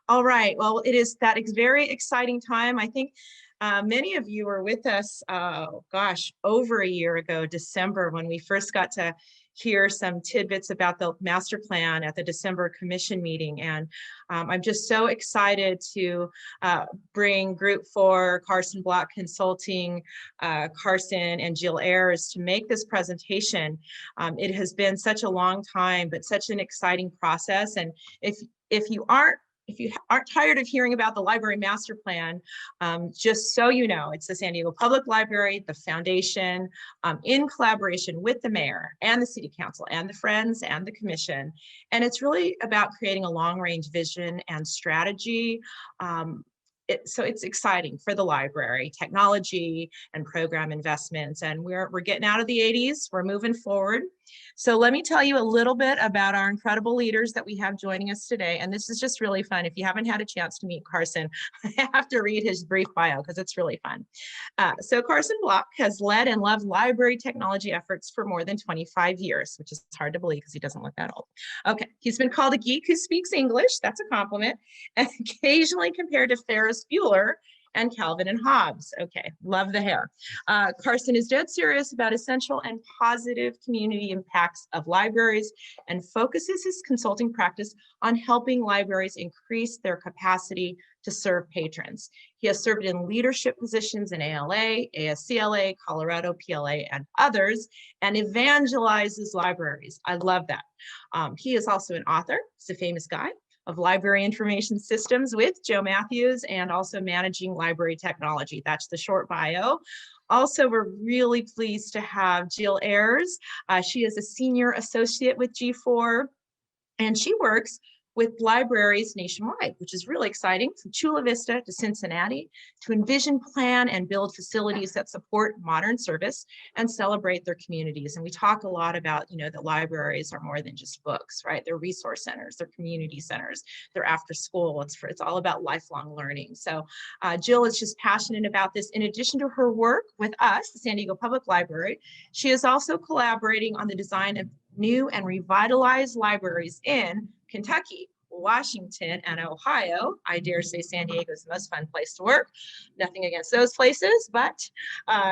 All right. Well, it is that very exciting time. I think many of you were with us, over a year ago, December, when we first got to hear some tidbits about the master plan at the December commission meeting. And I'm just so excited to bring Group 4, Carson Block Consulting, Carson and Jill Ayers to make this presentation. It has been such a long time, but such an exciting process. And if you aren't tired of hearing about the library master plan, just so you know, it's the San Diego Public Library, the foundation, in collaboration with the mayor and the city council and the Friends and the commission. And it's really about creating a long-range vision and strategy. So it's exciting for the library, technology and program investments. And we're getting out of the 80s, we're moving forward. So let me tell you a little bit about our incredible leaders that we have joining us today. And this is just really fun. If you haven't had a chance to meet Carson, I have to read his brief bio because it's really fun. So Carson Block has led and loved library technology efforts for more than 25 years, which is hard to believe because he doesn't look that old. Okay, he's been called a geek who speaks English. That's a compliment. And occasionally compared to Ferris Bueller and Calvin and Hobbes. Okay, love the hair. Carson is dead serious about essential and positive community impacts of libraries and focuses his consulting practice on helping libraries increase their capacity to serve patrons. He has served in leadership positions in ALA, ASCLA, Colorado, PLA, and others, and evangelizes libraries. I love that. He is also an author. He's a famous guy of library information systems with Joe Matthews, and also managing library technology. That's the short bio. Also, we're really pleased to have Jill Ayers. She is a senior associate with G4, and she works with libraries nationwide, which is really exciting, from Chula Vista to Cincinnati, to envision, plan, and build facilities that support modern service and celebrate their communities. And we talk a lot about, that libraries are more than just books, right? They're resource centers, they're community centers, they're after school. It's all about lifelong learning. So Jill is just passionate about this. In addition to her work with us, the San Diego Public Library, she is also collaborating on the design of new and revitalized libraries in Kentucky, Washington, and Ohio. I dare say San Diego is the most fun place to work. Nothing against those places, but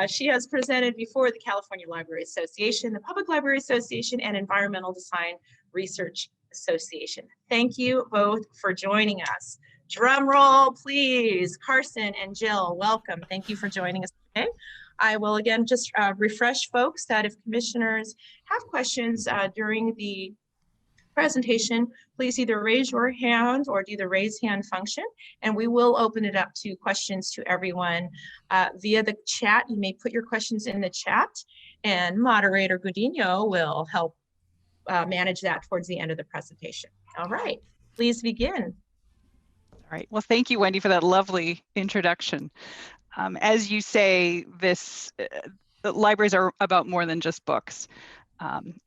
she has presented before the California Library Association, the Public Library Association, and Environmental Design Research Association. Thank you both for joining us. Drum roll, please. Carson and Jill, welcome. Thank you for joining us today. I will again just refresh folks that if commissioners have questions during the presentation, please either raise your hand or do the raise hand function, and we will open it up to questions to everyone via the chat. You may put your questions in the chat, and moderator Gudinho will help manage that towards the end of the presentation. All right, please begin. All right, well, thank you, Wendy, for that lovely introduction. As you say, the libraries are about more than just books.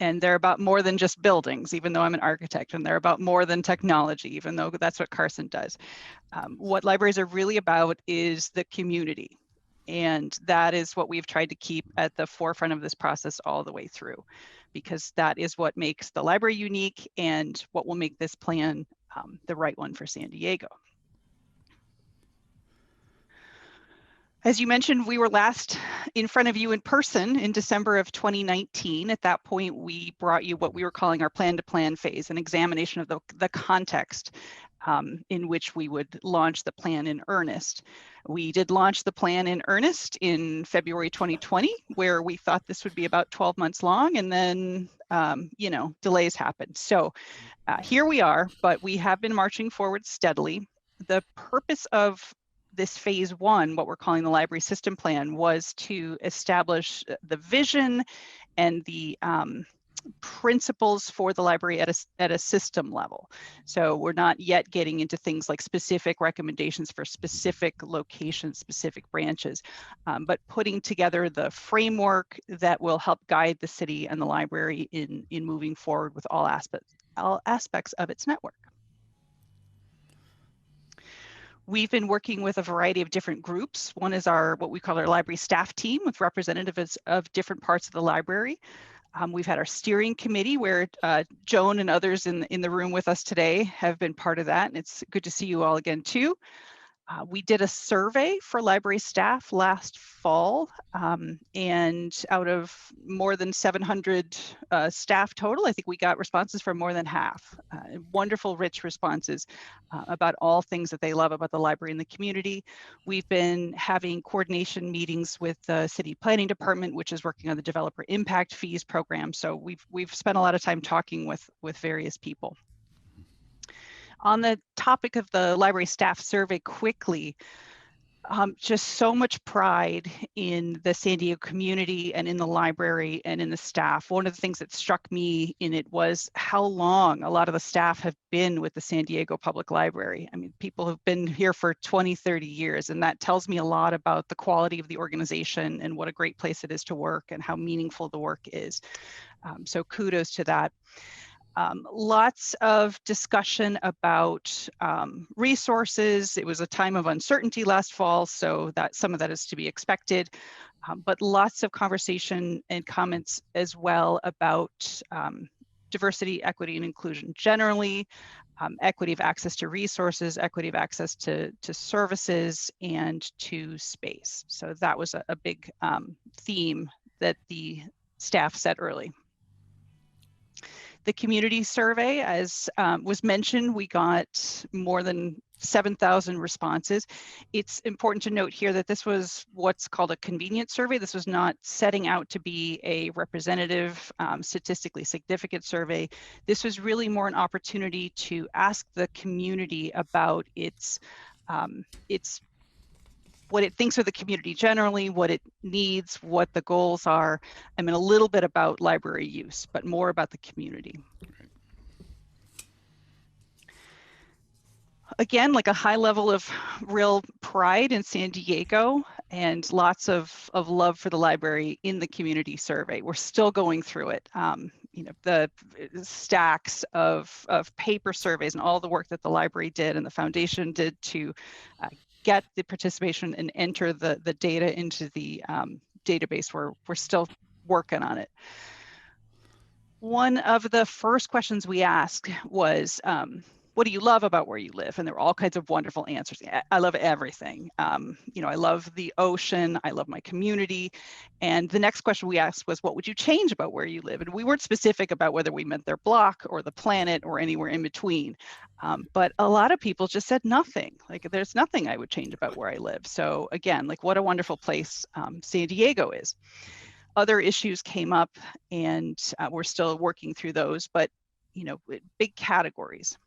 And they're about more than just buildings, even though I'm an architect, and they're about more than technology, even though that's what Carson does. What libraries are really about is the community. And that is what we've tried to keep at the forefront of this process all the way through, because that is what makes the library unique and what will make this plan the right one for San Diego. As you mentioned, we were last in front of you in person in December of 2019. At that point, we brought you what we were calling our plan-to-plan phase, an examination of the context in which we would launch the plan in earnest. We did launch the plan in earnest in February 2020, where we thought this would be about 12 months long, and then, delays happened. So here we are, but we have been marching forward steadily. The purpose of this phase one, what we're calling the library system plan, was to establish the vision and the principles for the library at a system level. So we're not yet getting into things like specific recommendations for specific locations, specific branches, but putting together the framework that will help guide the city and the library in moving forward with all aspects of its network. We've been working with a variety of different groups. One is what we call our library staff team, with representatives of different parts of the library. We've had our steering committee where Joan and others in the room with us today have been part of that, and it's good to see you all again too. We did a survey for library staff last fall, and out of more than 700 staff total, I think we got responses from more than half. Wonderful, rich responses about all things that they love about the library and the community. We've been having coordination meetings with the city planning department, which is working on the developer impact fees program. So we've spent a lot of time talking with various people. On the topic of the library staff survey quickly, just so much pride in the San Diego community and in the library and in the staff. One of the things that struck me in it was how long a lot of the staff have been with the San Diego Public Library. I mean, people have been here for 20, 30 years, and that tells me a lot about the quality of the organization and what a great place it is to work and how meaningful the work is. So kudos to that. Lots of discussion about resources. It was a time of uncertainty last fall, so that some of that is to be expected, but lots of conversation and comments as well about diversity, equity, and inclusion generally, equity of access to resources, equity of access to services, and to space. So that was a big theme that the staff set early. The community survey, as was mentioned, we got more than 7,000 responses. It's important to note here that this was what's called a convenience survey. This was not setting out to be a representative, statistically significant survey. This was really more an opportunity to ask the community about its what it thinks of the community generally, what it needs, what the goals are. I mean, a little bit about library use, but more about the community. Again, like a high level of real pride in San Diego and lots of love for the library in the community survey. We're still going through it. You know, the stacks of paper surveys and all the work that the library did and the foundation did to get the participation and enter the data into the database. We're still working on it. One of the first questions we asked was, what do you love about where you live? And there were all kinds of wonderful answers. I love everything. You know, I love the ocean. I love my community. And the next question we asked was, what would you change about where you live? And we weren't specific about whether we meant their block or the planet or anywhere in between. But a lot of people just said nothing. Like, there's nothing I would change about where I live. So again, like, what a wonderful place San Diego is. Other issues came up, and we're still working through those, but, you know, big categories.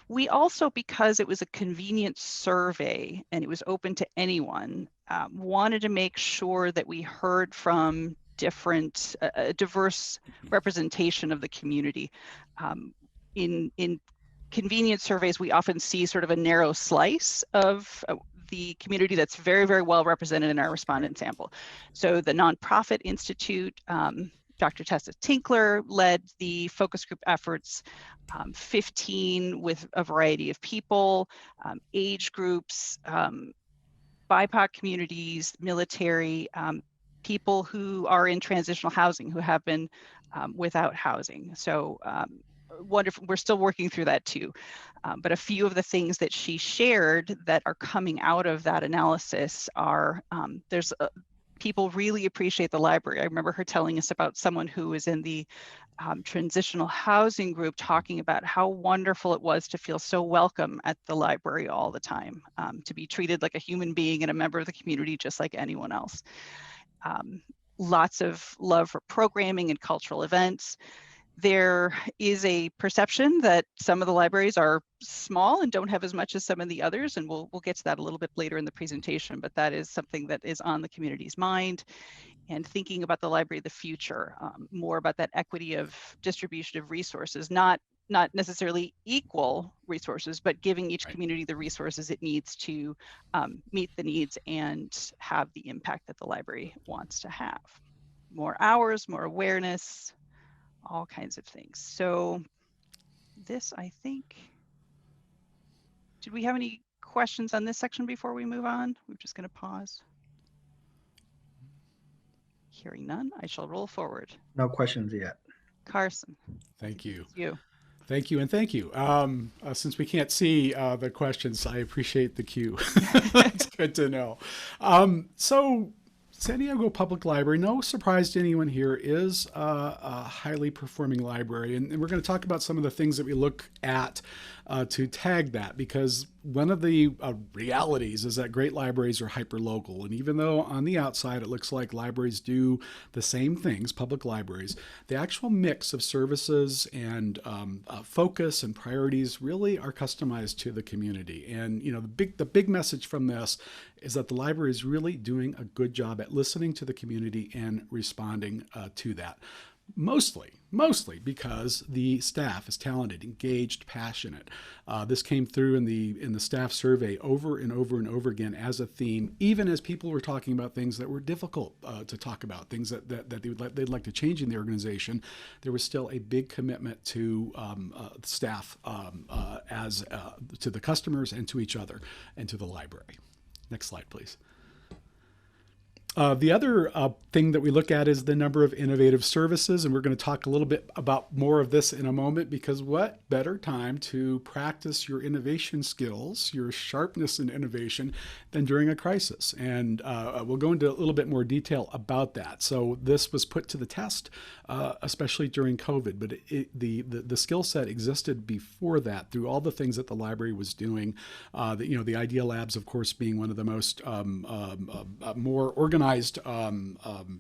We also, because it was a convenient survey and it was open to anyone, wanted to make sure that we heard from different, diverse representation of the community. In convenient surveys, we often see sort of a narrow slice of the community that's very, very well represented in our respondent sample. So the Nonprofit Institute, Dr. Tessa Tinkler led the focus group efforts, 15 with a variety of people, age groups, BIPOC communities, military, people who are in transitional housing, who have been without housing. So wonderful. We're still working through that too. But a few of the things that she shared that are coming out of that analysis are, people really appreciate the library. I remember her telling us about someone who was in the transitional housing group talking about how wonderful it was to feel so welcome at the library all the time, to be treated like a human being and a member of the community just like anyone else. Lots of love for programming and cultural events. There is a perception that some of the libraries are small and don't have as much as some of the others, and we'll get to that a little bit later in the presentation, but that is something that is on the community's mind. And thinking about the library of the future, more about that equity of distribution of resources, not necessarily equal resources, but giving each community the resources it needs to meet the needs and have the impact that the library wants to have. More hours, more awareness, all kinds of things. So this, I think, did we have any questions on this section before we move on? We're just going to pause. Hearing none, I shall roll forward. No questions yet. Carson. Thank you. You. Thank you, and thank you. Since we can't see the questions, I appreciate the cue. It's good to know. So San Diego Public Library, no surprise to anyone here, is a highly performing library. And we're going to talk about some of the things that we look at to tag that, because one of the realities is that great libraries are hyper-local. And even though on the outside it looks like libraries do the same things, public libraries, the actual mix of services and focus and priorities really are customized to the community. And the big message from this is that the library is really doing a good job at listening to the community and responding to that. Mostly because the staff is talented, engaged, passionate. This came through in the staff survey over and over and over again as a theme, even as people were talking about things that were difficult to talk about, things that they'd like to change in the organization. There was still a big commitment to staff as to the customers and to each other and to the library. Next slide, please. The other thing that we look at is the number of innovative services, and we're going to talk a little bit about more of this in a moment, because what better time to practice your innovation skills, your sharpness in innovation, than during a crisis. And we'll go into a little bit more detail about that. So this was put to the test, especially during COVID, but the skill set existed before that through all the things that the library was doing. The Idea Labs, of course, being one of the most more organized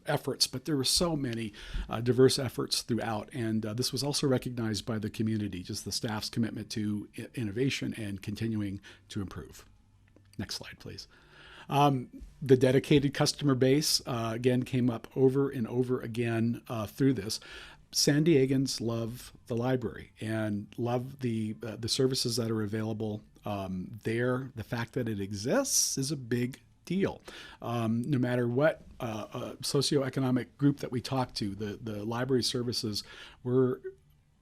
efforts, but there were so many diverse efforts throughout, and this was also recognized by the community, just the staff's commitment to innovation and continuing to improve. Next slide, please. The dedicated customer base, again, came up over and over again through this. San Diegans love the library and love the services that are available there. The fact that it exists is a big deal. No matter what socioeconomic group that we talk to, the library services were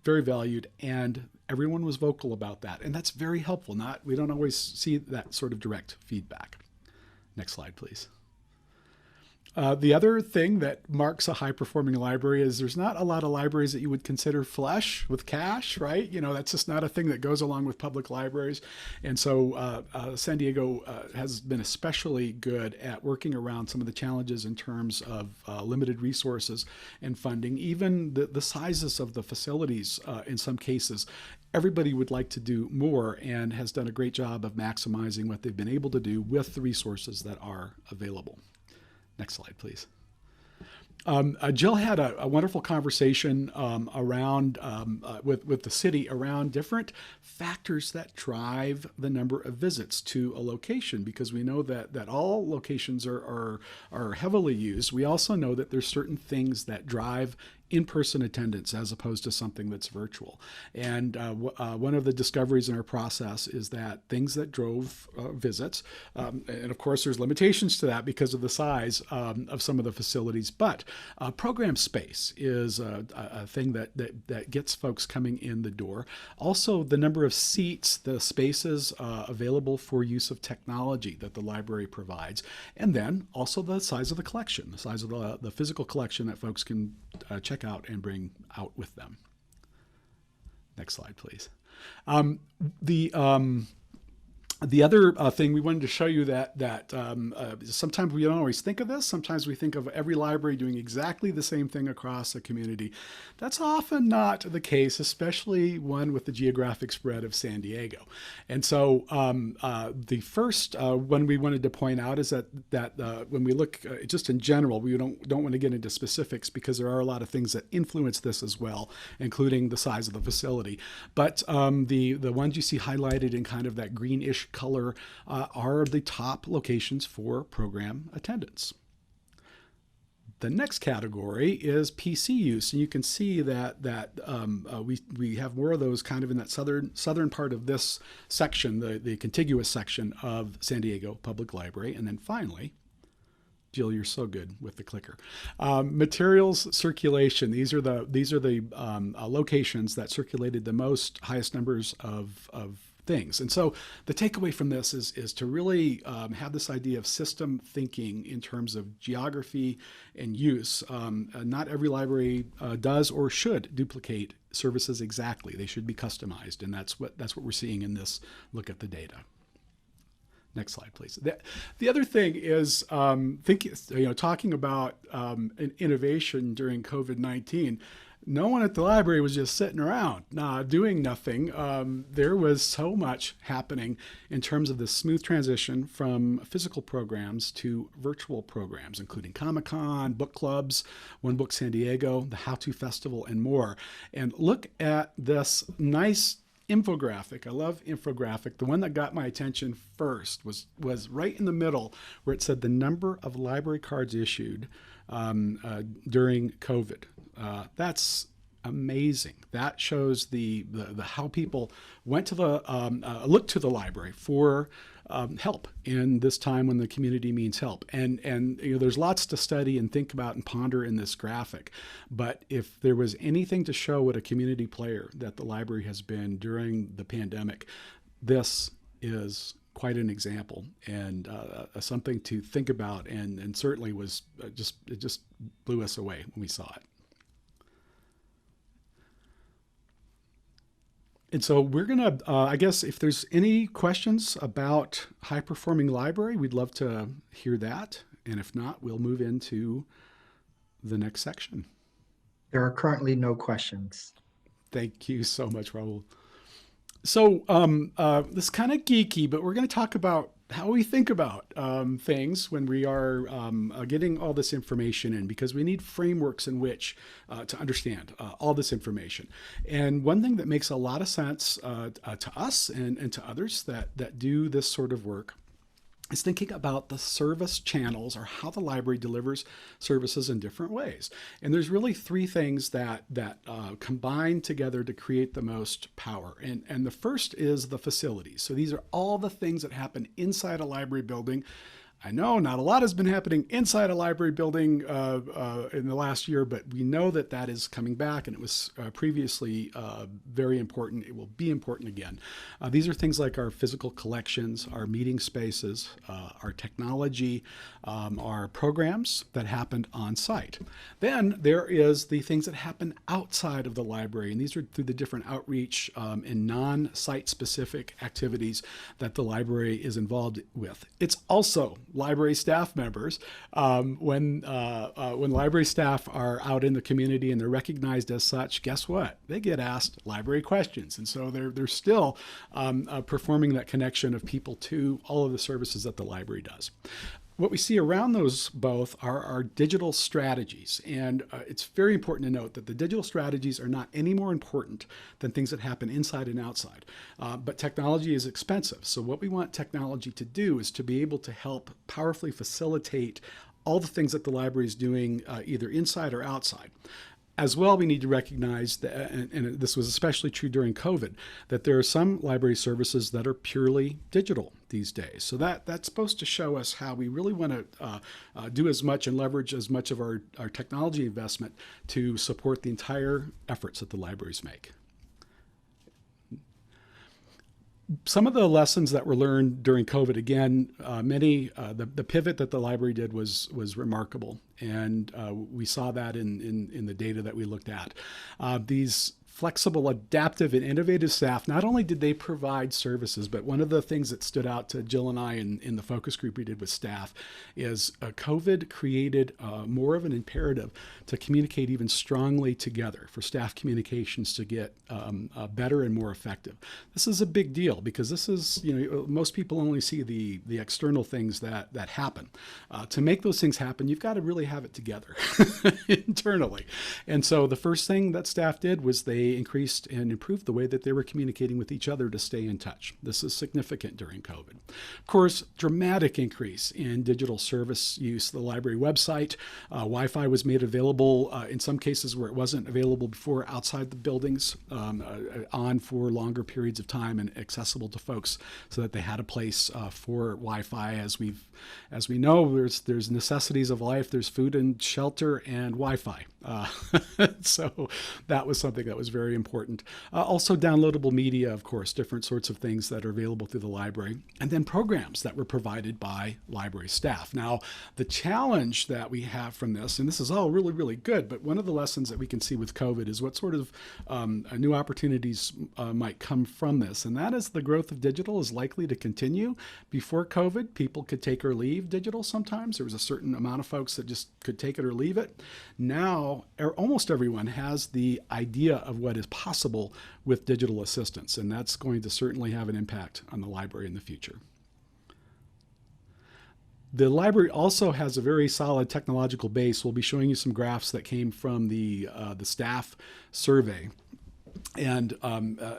very valued, and everyone was vocal about that. And that's very helpful. We don't always see that sort of direct feedback. Next slide, please. The other thing that marks a high-performing library is there's not a lot of libraries that you would consider flush with cash, right? That's just not a thing that goes along with public libraries. And so San Diego has been especially good at working around some of the challenges in terms of limited resources and funding, even the sizes of the facilities in some cases. Everybody would like to do more and has done a great job of maximizing what they've been able to do with the resources that are available. Next slide, please. Jill had a wonderful conversation around with the city around different factors that drive the number of visits to a location, because we know that all locations are heavily used. We also know that there's certain things that drive in-person attendance as opposed to something that's virtual. And one of the discoveries in our process is that things that drove visits, and of course there's limitations to that because of the size of some of the facilities, but program space is a thing that gets folks coming in the door. Also, the number of seats, the spaces available for use of technology that the library provides, and then also the size of the collection, the size of the physical collection that folks can check out and bring out with them. Next slide, please. The other thing we wanted to show you that sometimes we don't always think of this. Sometimes we think of every library doing exactly the same thing across a community. That's often not the case, especially one with the geographic spread of San Diego. And so the first one we wanted to point out is that when we look just in general, we don't want to get into specifics because there are a lot of things that influence this as well, including the size of the facility. But the ones you see highlighted in kind of that greenish color are the top locations for program attendance. The next category is PC use, and you can see that we have more of those kind of in that southern part of this section, the contiguous section of San Diego Public Library. And then finally, Jill, you're so good with the clicker. Materials circulation. These are the locations that circulated the highest numbers of things. And so the takeaway from this is to really have this idea of system thinking in terms of geography and use. Not every library does or should duplicate services exactly. They should be customized, and that's what we're seeing in this look at the data. Next slide, please. The other thing is talking about innovation during COVID-19. No one at the library was just sitting around doing nothing. There was so much happening in terms of the smooth transition from physical programs to virtual programs, including Comic-Con, book clubs, One Book San Diego, the How To Festival, and more. And look at this nice infographic. I love infographic. The one that got my attention first was right in the middle, where it said the number of library cards issued during COVID. That's amazing. That shows the how people went to looked to the library for help in this time when the community needs help. And there's lots to study and think about and ponder in this graphic. But if there was anything to show what a community player that the library has been during the pandemic, this is quite an example and something to think about, and certainly was it just blew us away when we saw it. And so we're going to, I guess, if there's any questions about high-performing library, we'd love to hear that. And if not, we'll move into the next section. There are currently no questions. Thank you so much, Raul. So this is kind of geeky, but we're going to talk about how we think about things when we are getting all this information in, because we need frameworks in which to understand all this information. And one thing that makes a lot of sense to us and to others that do this sort of work is thinking about the service channels, or how the library delivers services in different ways. And there's really three things that combine together to create the most power. And the first is the facilities. So these are all the things that happen inside a library building. I know not a lot has been happening inside a library building in the last year, but we know that is coming back, and it was previously very important. It will be important again. These are things like our physical collections, our meeting spaces, our technology, our programs that happened on site. Then there is the things that happen outside of the library, and these are through the different outreach and non-site specific activities that the library is involved with. It's also library staff members. When library staff are out in the community and they're recognized as such, guess what? They get asked library questions. And so they're still performing that connection of people to all of the services that the library does. What we see around those both are our digital strategies. And it's very important to note that the digital strategies are not any more important than things that happen inside and outside. But technology is expensive. So what we want technology to do is to be able to help powerfully facilitate all the things that the library is doing either inside or outside. As well, we need to recognize that, and this was especially true during COVID, that there are some library services that are purely digital these days. So that's supposed to show us how we really want to do as much and leverage as much of our technology investment to support the entire efforts that the libraries make. Some of the lessons that were learned during COVID, again, the pivot that the library did was remarkable, and we saw that in the data that we looked at. These flexible, adaptive, and innovative staff, not only did they provide services, but one of the things that stood out to Jill and I in the focus group we did with staff is COVID created more of an imperative to communicate even strongly together, for staff communications to get better and more effective. This is a big deal, because this is, most people only see the external things that happen. To make those things happen, you've got to really have it together internally. And so the first thing that staff did was they increased and improved the way that they were communicating with each other to stay in touch. This is significant during COVID. Of course, dramatic increase in digital service use. The library website, Wi-Fi was made available in some cases where it wasn't available before, outside the buildings, on for longer periods of time and accessible to folks, so that they had a place for Wi-Fi. As we know, there's necessities of life. There's food and shelter and Wi-Fi. So that was something that was very important. Also downloadable media, of course, different sorts of things that are available through the library, and then programs that were provided by library staff. Now, the challenge that we have from this, and this is all really, really good, but one of the lessons that we can see with COVID is what sort of new opportunities might come from this, and that is the growth of digital is likely to continue. Before COVID, people could take or leave digital sometimes. There was a certain amount of folks that just could take it or leave it. Now, almost everyone has the idea of what is possible with digital assistance, and that's going to certainly have an impact on the library in the future. The library also has a very solid technological base. We'll be showing you some graphs that came from the staff survey. And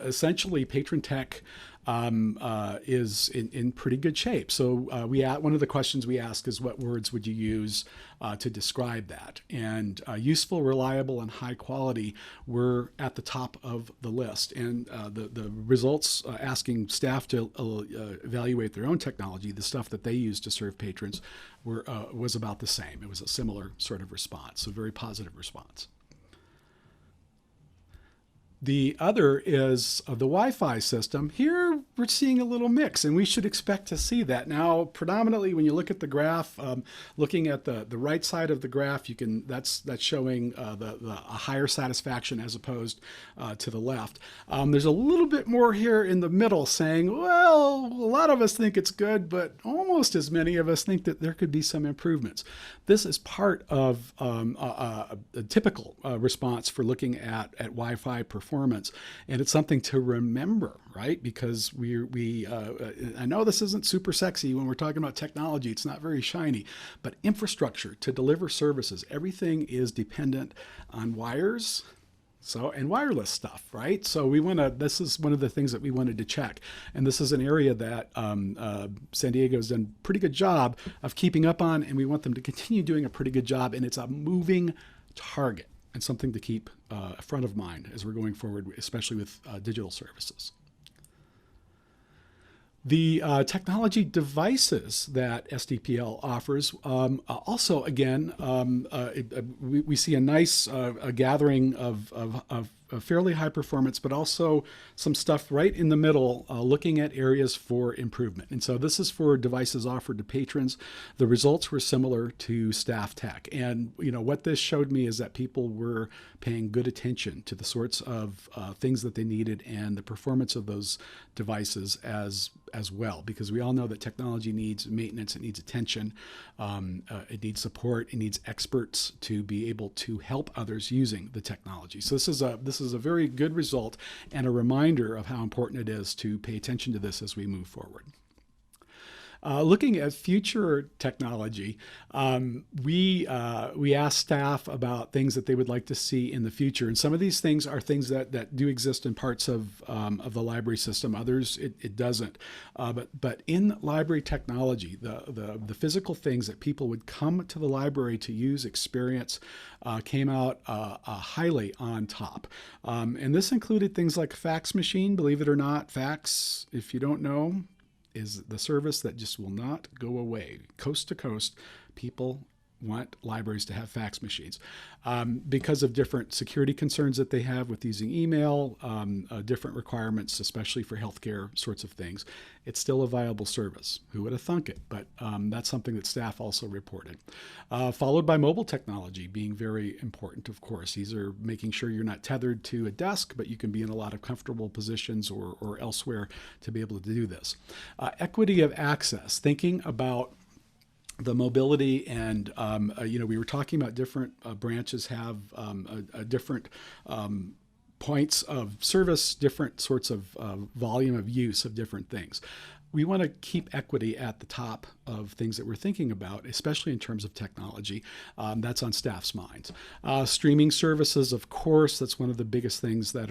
essentially, patron tech is in pretty good shape. So one of the questions we ask is, what words would you use to describe that? And useful, reliable, and high quality were at the top of the list. And the results asking staff to evaluate their own technology, the stuff that they use to serve patrons, was about the same. It was a similar sort of response, so very positive response. The other is the Wi-Fi system. Here we're seeing a little mix, and we should expect to see that. Now, predominantly when you look at the graph, looking at the right side of the graph, that's showing a higher satisfaction as opposed to the left. There's a little bit more here in the middle saying, well, a lot of us think it's good, but almost as many of us think that there could be some improvements. This is part of a typical response for looking at Wi-Fi performance. And it's something to remember, right? Because I know this isn't super sexy when we're talking about technology. It's not very shiny, but infrastructure to deliver services, everything is dependent on wires. And wireless stuff, right? So this is one of the things that we wanted to check. And this is an area that San Diego's done a pretty good job of keeping up on, and we want them to continue doing a pretty good job. And it's a moving target and something to keep front of mind as we're going forward, especially with digital services. The technology devices that SDPL offers also, again, we see a nice gathering of fairly high performance, but also some stuff right in the middle looking at areas for improvement. And so this is for devices offered to patrons. The results were similar to staff tech. And what this showed me is that people were paying good attention to the sorts of things that they needed and the performance of those devices as well, because we all know that technology needs maintenance, it needs attention, it needs support, it needs experts to be able to help others using the technology. So this is a very good result and a reminder of how important it is to pay attention to this as we move forward. Looking at future technology, we asked staff about things that they would like to see in the future, and some of these things are things that do exist in parts of the library system. Others it doesn't. But in library technology, the physical things that people would come to the library to use, experience, came out highly on top. And this included things like a fax machine. Believe it or not, fax, if you don't know, is the service that just will not go away. Coast to coast, people want libraries to have fax machines because of different security concerns that they have with using email, different requirements, especially for healthcare sorts of things. It's still a viable service. Who would have thunk it? But that's something that staff also reported. Followed by mobile technology being very important, of course. These are making sure you're not tethered to a desk, but you can be in a lot of comfortable positions or elsewhere to be able to do this. Equity of access, thinking about the mobility and, we were talking about different branches have different points of service, different sorts of volume of use of different things. We want to keep equity at the top of things that we're thinking about, especially in terms of technology. That's on staff's minds. Streaming services, of course, that's one of the biggest things that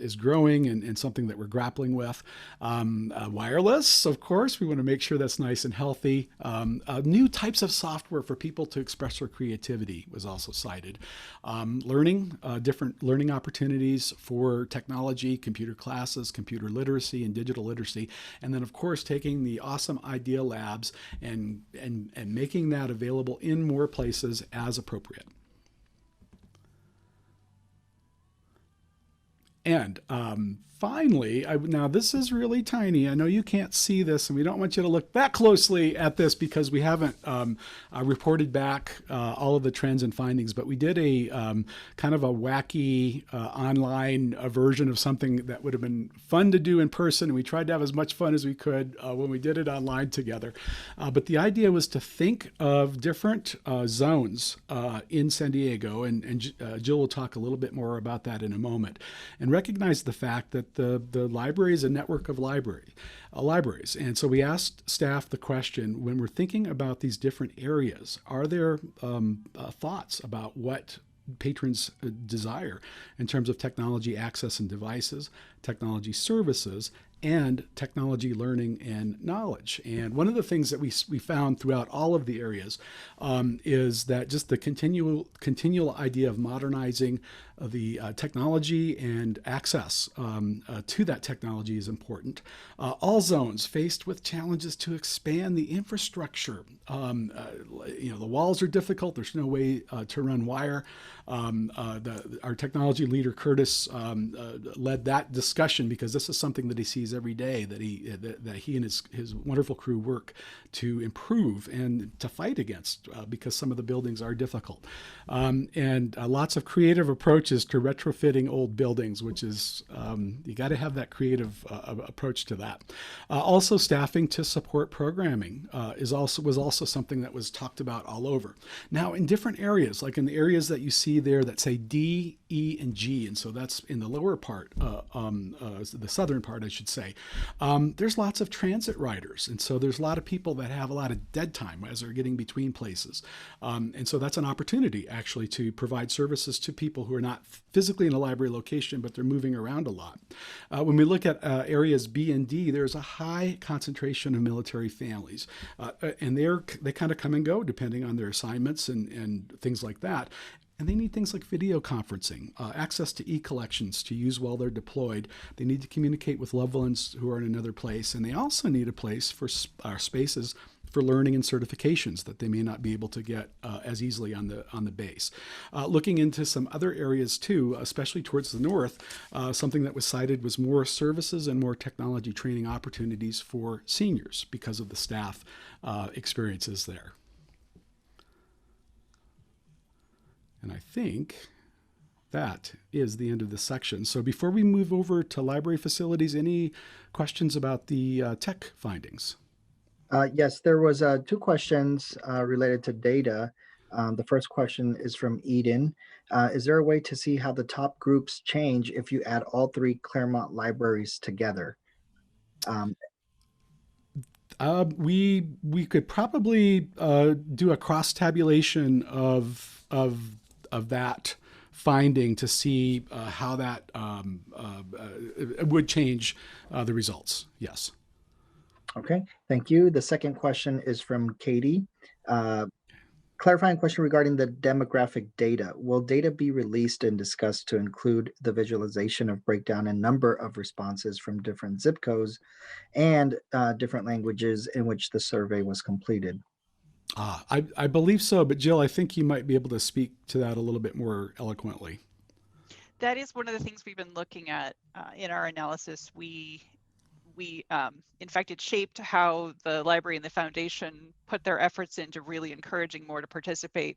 is growing and something that we're grappling with. Wireless, of course, we want to make sure that's nice and healthy. New types of software for people to express their creativity was also cited. Learning, different learning opportunities for technology, computer classes, computer literacy, and digital literacy. And then, of course, taking the awesome Idea Labs and making that available in more places as appropriate. And finally, now this is really tiny. I know you can't see this, and we don't want you to look that closely at this because we haven't reported back all of the trends and findings, but we did a kind of a wacky online version of something that would have been fun to do in person. And we tried to have as much fun as we could when we did it online together. But the idea was to think of different zones in San Diego, and Jill will talk a little bit more about that in a moment, and recognize the fact that the library is a network of libraries. And so we asked staff the question, when we're thinking about these different areas, are there thoughts about what patrons desire in terms of technology access and devices, technology services, and technology learning and knowledge? And one of the things that we found throughout all of the areas is that just the continual idea of modernizing the technology and access to that technology is important. All zones faced with challenges to expand the infrastructure. The walls are difficult. There's no way to run wire. Our technology leader, Curtis, led that discussion because this is something that he sees every day, that he and his wonderful crew work to improve and to fight against because some of the buildings are difficult. And lots of creative approaches to retrofitting old buildings, which is, you got to have that creative approach to that. Also, staffing to support programming was also something that was talked about all over. Now, in different areas, like in the areas that you see there that say D, E, and G, and so that's in the lower part, the southern part, I should say, there's lots of transit riders, and so there's a lot of people that have a lot of dead time as they're getting between places. And so that's an opportunity, actually, to provide services to people who are not physically in a library location, but they're moving around a lot. When we look at areas B and D, there's a high concentration of military families, and they kind of come and go depending on their assignments and things like that. And they need things like video conferencing, access to e-collections to use while they're deployed. They need to communicate with loved ones who are in another place. And they also need a place for spaces for learning and certifications that they may not be able to get as easily on the base. Looking into some other areas too, especially towards the north, something that was cited was more services and more technology training opportunities for seniors because of the staff experiences there. And I think that is the end of this section. So before we move over to library facilities, any questions about the tech findings? Yes, there was 2 questions related to data. The first question is from Eden. Is there a way to see how the top groups change if you add all 3 Claremont libraries together? We could probably do a cross tabulation of that finding to see how that would change the results. Yes. Okay, thank you. The second question is from Katie. Clarifying question regarding the demographic data. Will data be released and discussed to include the visualization of breakdown and number of responses from different zip codes and different languages in which the survey was completed? I believe so, but Jill, I think you might be able to speak to that a little bit more eloquently. That is one of the things we've been looking at in our analysis. We in fact, it shaped how the library and the foundation put their efforts into really encouraging more to participate.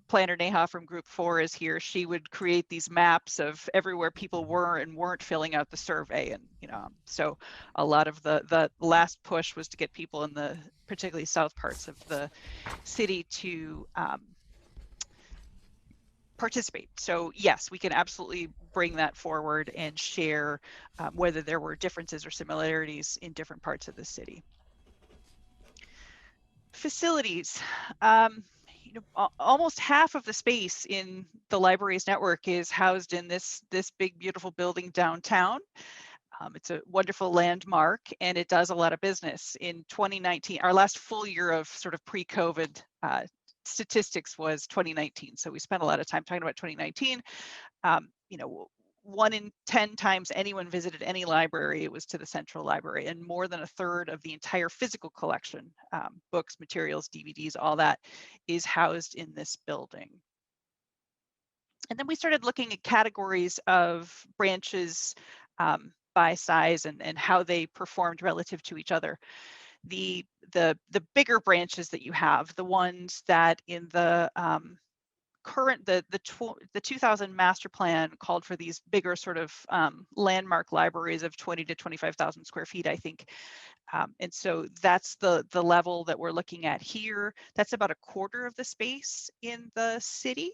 Planner Neha from Group 4 is here. She would create these maps of everywhere people were and weren't filling out the survey. And, so a lot of the last push was to get people in the particularly south parts of the city to participate. So yes, we can absolutely bring that forward and share whether there were differences or similarities in different parts of the city. Facilities. Almost half of the space in the library's network is housed in this big, beautiful building downtown. It's a wonderful landmark, and it does a lot of business. In 2019, our last full year of sort of pre-COVID statistics was 2019. So we spent a lot of time talking about 2019. 1 in 10 times anyone visited any library, it was to the Central Library, and more than a third of the entire physical collection, books, materials, DVDs, all that is housed in this building. And then we started looking at categories of branches by size and how they performed relative to each other. The bigger branches that you have, the ones that in the current the 2000 master plan called for these bigger sort of landmark libraries of 20 to 25,000 square feet, I think. And so that's the level that we're looking at here. That's about a quarter of the space in the city.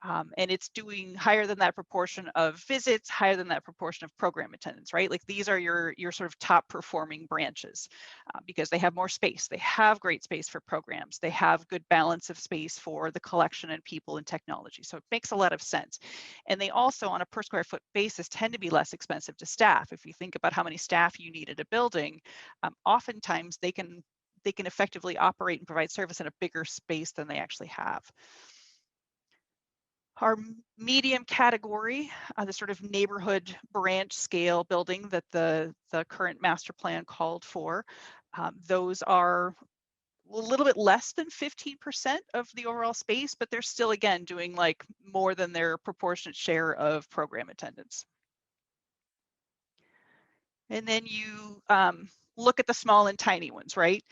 And it's doing higher than that proportion of visits, higher than that proportion of program attendance, right? Like these are your sort of top performing branches because they have more space. They have great space for programs. They have good balance of space for the collection and people and technology. So it makes a lot of sense. And they also, on a per square foot basis, tend to be less expensive to staff. If you think about how many staff you need at a building, oftentimes they can effectively operate and provide service in a bigger space than they actually have. Our medium category, the sort of neighborhood branch scale building that the current master plan called for, those are a little bit less than 15% of the overall space, but they're still, again, doing like more than their proportionate share of program attendance. And then you look at the small and tiny ones, right?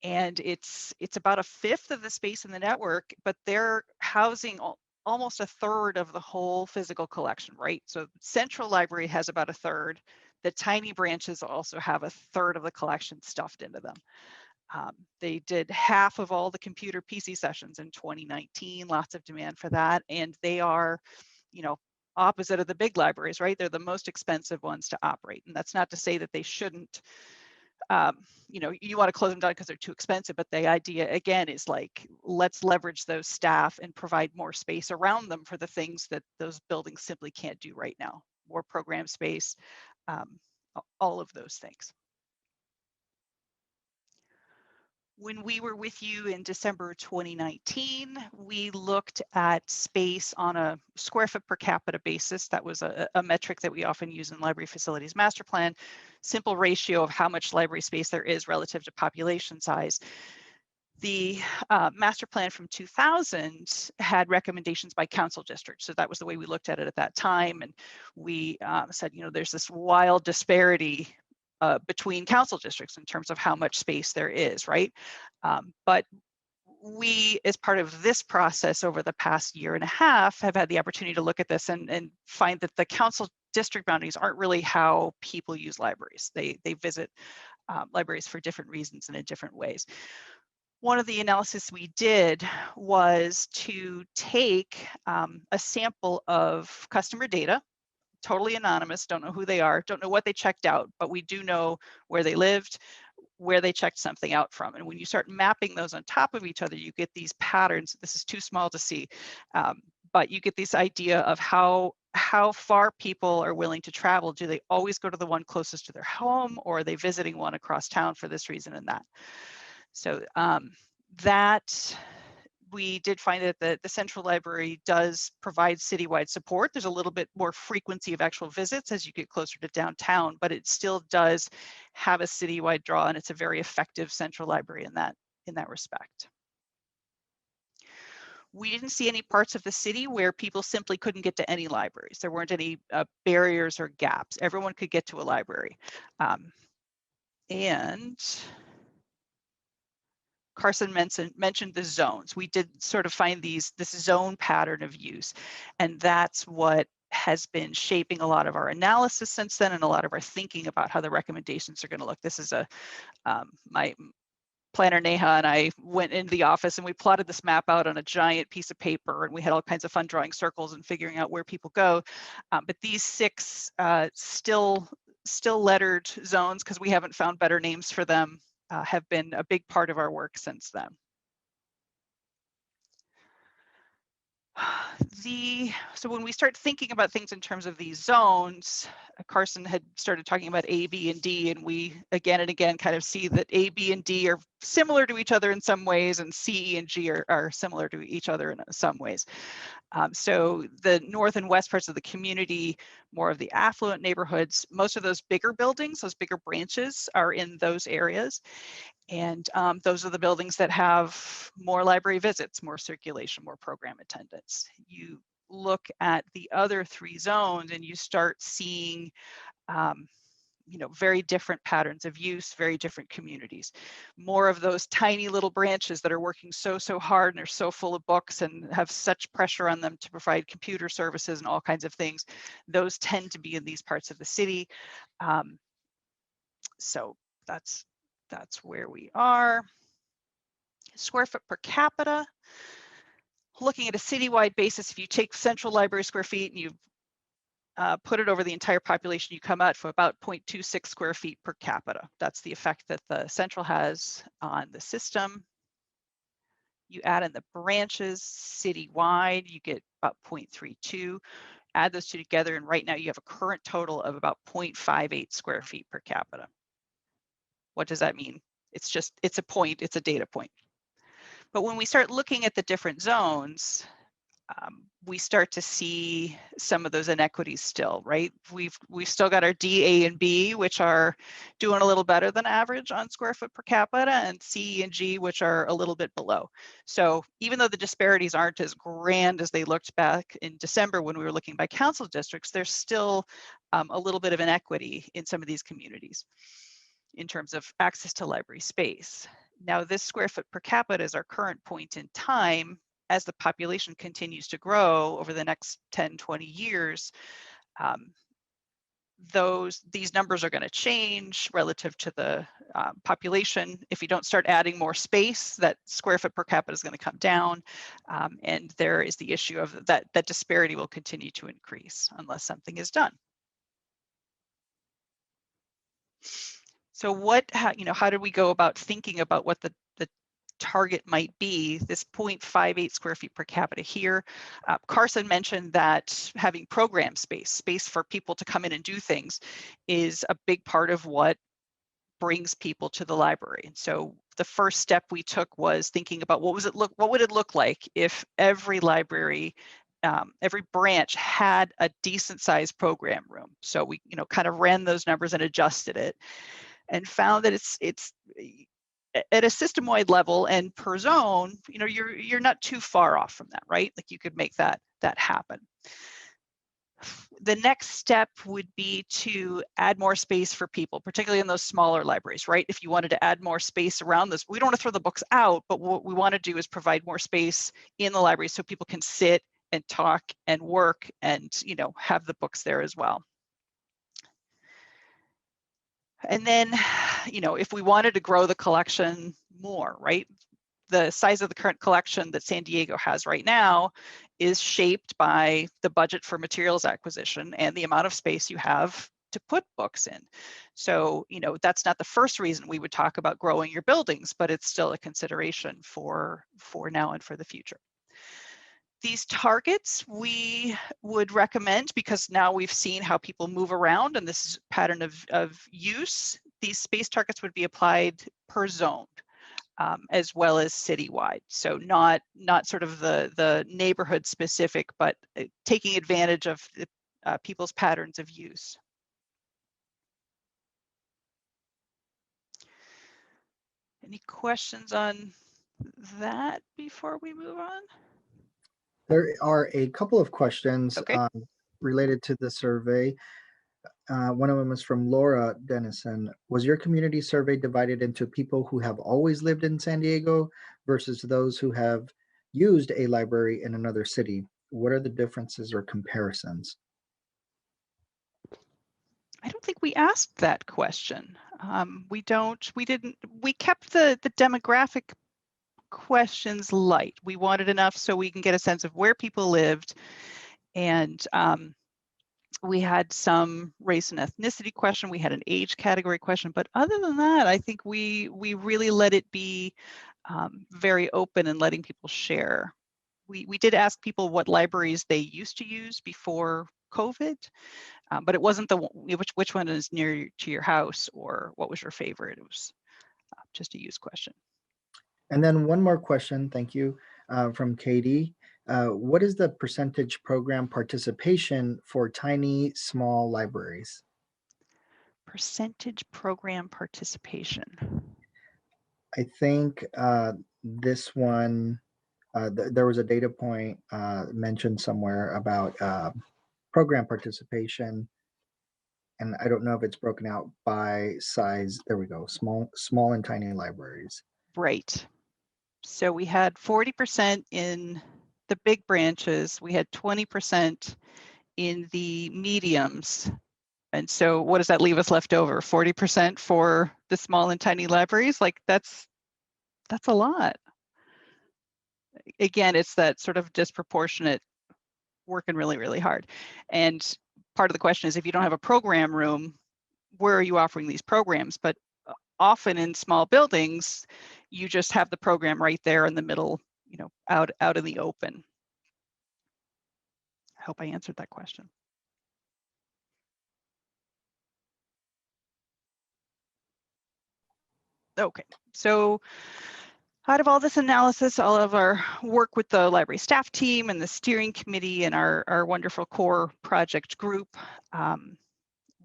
And it's about a fifth of the space in the network, but they're housing almost a third of the whole physical collection, right? So Central Library has about a third. The tiny branches also have a third of the collection stuffed into them. They did half of all the computer PC sessions in 2019, lots of demand for that. And they are, you know, opposite of the big libraries, right? They're the most expensive ones to operate. And that's not to say that they shouldn't, you know, you want to close them down because they're too expensive. But the idea, again, is like, let's leverage those staff and provide more space around them for the things that those buildings simply can't do right now. More program space, all of those things. When we were with you in December 2019, we looked at space on a square foot per capita basis. That was a metric that we often use in library facilities master plan, simple ratio of how much library space there is relative to population size. The master plan from 2000 had recommendations by council district. So that was the way we looked at it at that time. And we said, you know, there's this wild disparity between council districts in terms of how much space there is, right? But we, as part of this process over the past year and a half, have had the opportunity to look at this and find that the council district boundaries aren't really how people use libraries. They visit libraries for different reasons and in different ways. One of the analysis we did was to take a sample of customer data, totally anonymous, don't know who they are, don't know what they checked out, but we do know where they lived, where they checked something out from. And when you start mapping those on top of each other, you get these patterns. This is too small to see, but you get this idea of how far people are willing to travel. Do they always go to the one closest to their home, or are they visiting one across town for this reason and that? So that we did find that the Central Library does provide citywide support. There's a little bit more frequency of actual visits as you get closer to downtown, but it still does have a citywide draw, and it's a very effective Central Library in that respect. We didn't see any parts of the city where people simply couldn't get to any libraries. There weren't any barriers or gaps. Everyone could get to a library. And Carson mentioned the zones. We did sort of find this zone pattern of use, and that's what has been shaping a lot of our analysis since then and a lot of our thinking about how the recommendations are going to look. This is my planner Neha and I went into the office and we plotted this map out on a giant piece of paper, and we had all kinds of fun drawing circles and figuring out where people go. But these 6 still lettered zones, because we haven't found better names for them, have been a big part of our work since then. So when we start thinking about things in terms of these zones, Carson had started talking about A, B, and D, and we again and again kind of see that A, B, and D are similar to each other in some ways, and C, E, and G are similar to each other in some ways. So the north and west parts of the community, more of the affluent neighborhoods, most of those bigger buildings, those bigger branches are in those areas. And those are the buildings that have more library visits, more circulation, more program attendance. look at the other 3 zones and you start seeing very different patterns of use, very different communities. More of those tiny little branches that are working so hard and are so full of books and have such pressure on them to provide computer services and all kinds of things. Those tend to be in these parts of the city. So that's where we are. Square foot per capita. Looking at a citywide basis, if you take central library square feet and you put it over the entire population, you come out for about 0.26 square feet per capita. That's the effect that the central has on the system. You add in the branches citywide, you get about 0.32. Add those 2 together, and right now you have a current total of about 0.58 square feet per capita. What does that mean? It's a point, it's a data point. But when we start looking at the different zones, we start to see some of those inequities still, right? We've still got our D, A, and B, which are doing a little better than average on square foot per capita, and C and G, which are a little bit below. So even though the disparities aren't as grand as they looked back in December when we were looking by council districts, there's still a little bit of inequity in some of these communities in terms of access to library space. Now, this square foot per capita is our current point in time. As the population continues to grow over the next 10, 20 years, these numbers are going to change relative to the population. If you don't start adding more space, that square foot per capita is going to come down, and there is the issue of that disparity will continue to increase unless something is done. So how do we go about thinking about what the target might be? This 0.58 square feet per capita here. Carson mentioned that having program space for people to come in and do things, is a big part of what brings people to the library. And so the first step we took was thinking about what would it look like if every library, every branch had a decent sized program room. So we kind of ran those numbers and adjusted it, and found that it's at a system-wide level and per zone, you're not too far off from that, right? Like you could make that happen. The next step would be to add more space for people, particularly in those smaller libraries, right? If you wanted to add more space around this, we don't want to throw the books out, but what we want to do is provide more space in the library so people can sit and talk and work and have the books there as well. And then, if we wanted to grow the collection more, right? The size of the current collection that San Diego has right now is shaped by the budget for materials acquisition and the amount of space you have to put books in. So, that's not the first reason we would talk about growing your buildings, but it's still a consideration for now and for the future. These targets we would recommend, because now we've seen how people move around and this is a pattern of use. These space targets would be applied per zone, as well as citywide. So not sort of the neighborhood specific, but taking advantage of people's patterns of use. Any questions on that before we move on? There are a couple of questions Okay. Related to the survey. One of them is from Laura Dennison. Was your community survey divided into people who have always lived in San Diego versus those who have used a library in another city? What are the differences or comparisons? I don't think we asked that question. We kept the demographic questions light. We wanted enough so we can get a sense of where people lived, and we had some race and ethnicity question, we had an age category question, but other than that, I think we really let it be very open and letting people share. We did ask people what libraries they used to use before COVID, but it wasn't which one is near to your house or what was your favorite. It was just a use question. And then one more question, thank you, from Katie. What is the percentage program participation for tiny, small libraries? Percentage program participation. I think this one There was a data point mentioned somewhere about program participation, and I don't know if it's broken out by size. There we go. Small and tiny libraries. Right. So we had 40% in the big branches. We had 20% in the mediums. And so what does that leave us left over? 40% for the small and tiny libraries? Like that's a lot. Again, it's that sort of disproportionate working really, really hard. And part of the question is, if you don't have a program room, where are you offering these programs? But often in small buildings, you just have the program right there in the middle, you know, out in the open. I hope I answered that question. Okay, so out of all this analysis, all of our work with the library staff team and the steering committee and our wonderful core project group,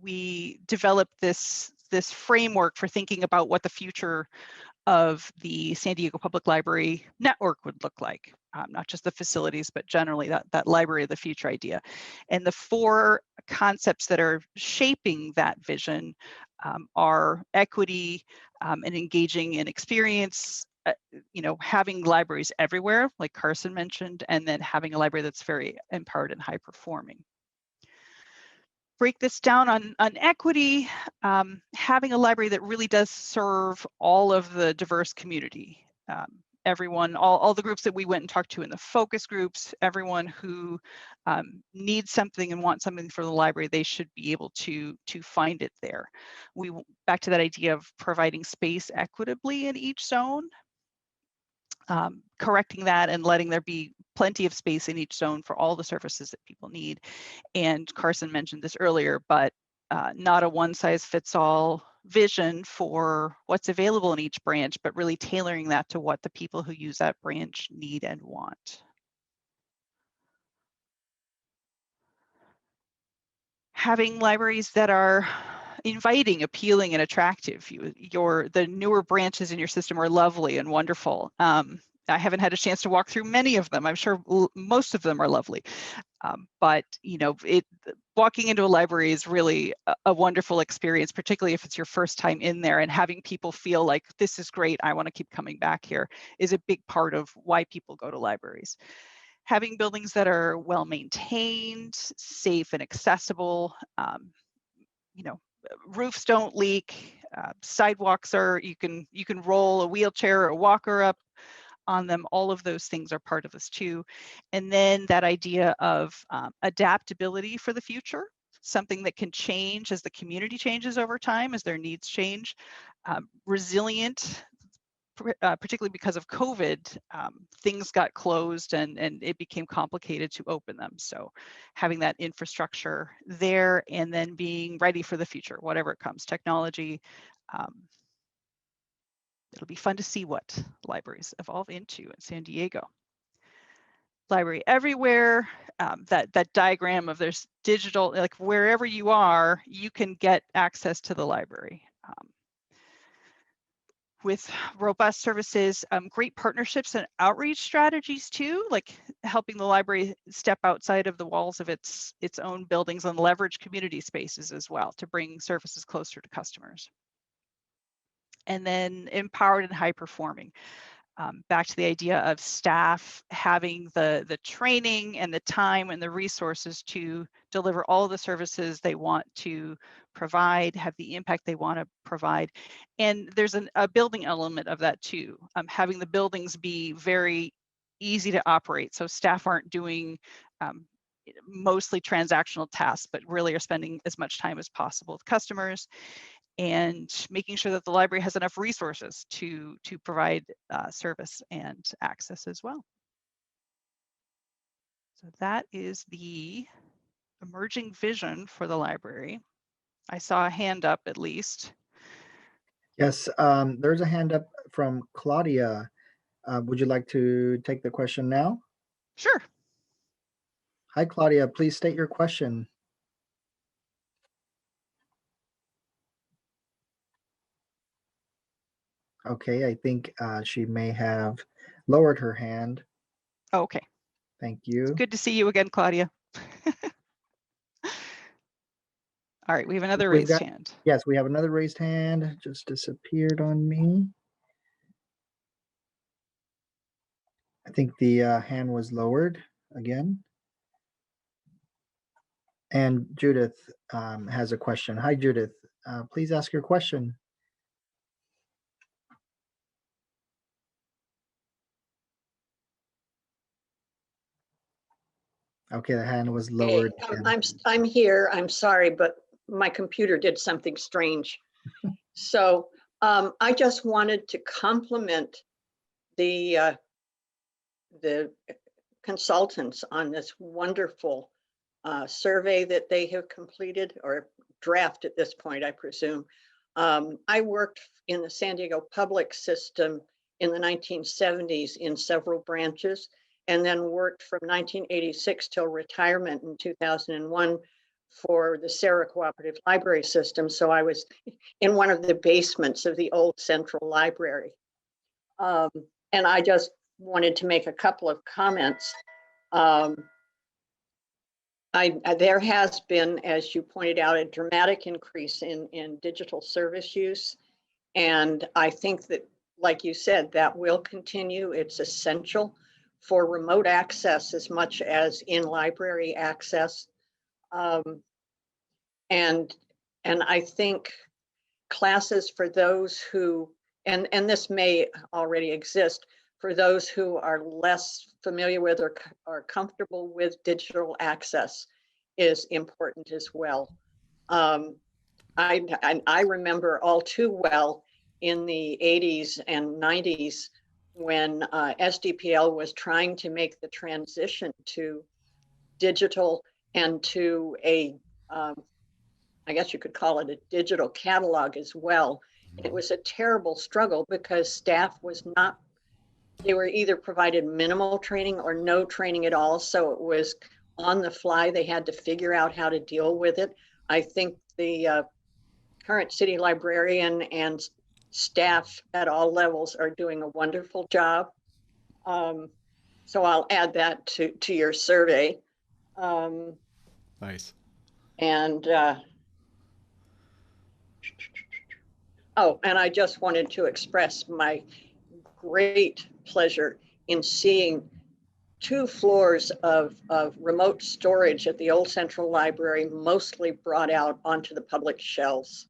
we developed this framework for thinking about what the future of the San Diego Public Library network would look like. Not just the facilities, but generally that library of the future idea. And the 4 concepts that are shaping that vision are equity and engaging in experience, you know, having libraries everywhere, like Carson mentioned, and then having a library that's very empowered and high performing. Break this down on equity, having a library that really does serve all of the diverse community. Everyone, all the groups that we went and talked to in the focus groups, everyone who needs something and wants something for the library, they should be able to find it there. Back to that idea of providing space equitably in each zone, correcting that and letting there be plenty of space in each zone for all the services that people need. And Carson mentioned this earlier, but not a one-size-fits-all vision for what's available in each branch, but really tailoring that to what the people who use that branch need and want. Having libraries that are inviting, appealing, and attractive. The newer branches in your system are lovely and wonderful. I haven't had a chance to walk through many of them. I'm sure most of them are lovely. But you know, walking into a library is really a wonderful experience, particularly if it's your first time in there, and having people feel like this is great, I want to keep coming back here, is a big part of why people go to libraries. Having buildings that are well maintained, safe and accessible, you know, roofs don't leak, sidewalks are, you can roll a wheelchair or a walker up on them. All of those things are part of this too. And then that idea of adaptability for the future, something that can change as the community changes over time, as their needs change. Resilient, particularly because of COVID, things got closed and it became complicated to open them. So having that infrastructure there and then being ready for the future, whatever it comes, technology. It'll be fun to see what libraries evolve into in San Diego. Library everywhere, that diagram of there's digital, like wherever you are, you can get access to the library. With robust services, great partnerships and outreach strategies too, like helping the library step outside of the walls of its own buildings and leverage community spaces as well to bring services closer to customers. And then empowered and high performing. Back to the idea of staff having the training and the time and the resources to deliver all the services they want to provide, have the impact they want to provide. And there's a building element of that too, having the buildings be very easy to operate. So staff aren't doing mostly transactional tasks, but really are spending as much time as possible with customers, and making sure that the library has enough resources to provide service and access as well. So that is the emerging vision for the library. I saw a hand up at least. Yes, there's a hand up from Claudia. Would you like to take the question now? Sure. Hi, Claudia. Please state your question. Okay, I think she may have lowered her hand. Okay. Thank you. Good to see you again, Claudia. All right, we have another We've raised got- hand. Yes, we have another raised hand. Just disappeared on me. I think the hand was lowered again. And Judith has a question. Hi, Judith. Please ask your question. Okay, the hand was lowered. Okay, I'm here. I'm sorry, but my computer did something strange. So I just wanted to compliment the consultants on this wonderful survey that they have completed, or draft at this point, I presume. I worked in the San Diego public system in the 1970s in several branches, and then worked from 1986 till retirement in 2001 for the Sarah Cooperative Library System. So I was in one of the basements of the old Central Library. And I just wanted to make a couple of comments. There has been, as you pointed out, a dramatic increase in digital service use. And I think that, like you said, that will continue. It's essential for remote access as much as in library access. And I think classes for those who, and this may already exist, for those who are less familiar with or are comfortable with digital access is important as well. I remember all too well in the 80s and 90s when SDPL was trying to make the transition to digital and to a, I guess you could call it a digital catalog as well. It was a terrible struggle because staff was not, they were either provided minimal training or no training at all. So it was on the fly. They had to figure out how to deal with it. I think the current city librarian and staff at all levels are doing a wonderful job. So I'll add that to your survey. Nice. And oh, and I just wanted to express my great pleasure in seeing 2 floors of remote storage at the old Central Library mostly brought out onto the public shelves.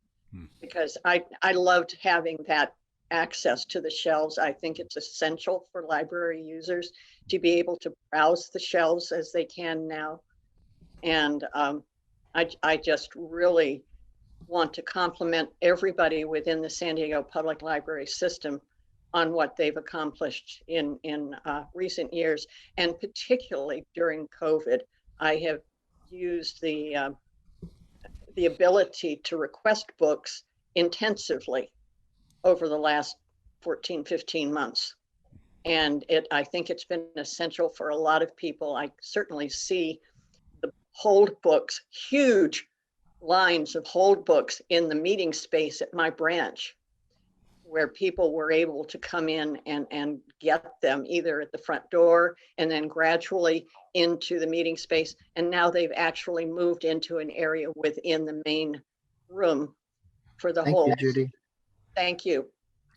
Because I loved having that access to the shelves. I think it's essential for library users to be able to browse the shelves as they can now. And I just really want to compliment everybody within the San Diego Public Library system on what they've accomplished in recent years, and particularly during COVID. I have used the ability to request books intensively over the last 14, 15 months. And I think it's been essential for a lot of people. I certainly see the hold books, huge lines of hold books in the meeting space at my branch, where people were able to come in and get them either at the front door and then gradually into the meeting space. And now they've actually moved into an area within the main room for the whole. Thank you, Judy. Thank you.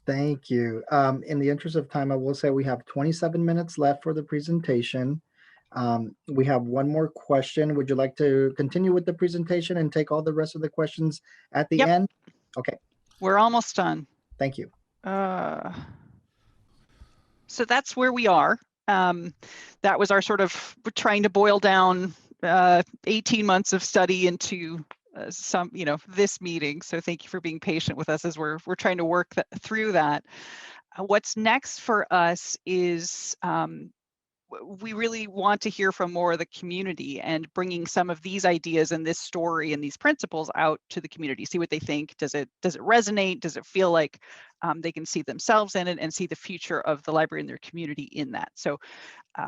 Thank you. In the interest of time, I will say we have 27 minutes left for the presentation. We have one more question. Would you like to continue with the presentation and take all the rest of the questions at the end? Okay. We're almost done. Thank you. So that's where we are. That was our sort of trying to boil down 18 months of study into some, this meeting. So thank you for being patient with us as we're trying to work through that. What's next for us is we really want to hear from more of the community and bringing some of these ideas and this story and these principles out to the community, see what they think. Does it resonate? Does it feel like they can see themselves in it and see the future of the library and their community in that? So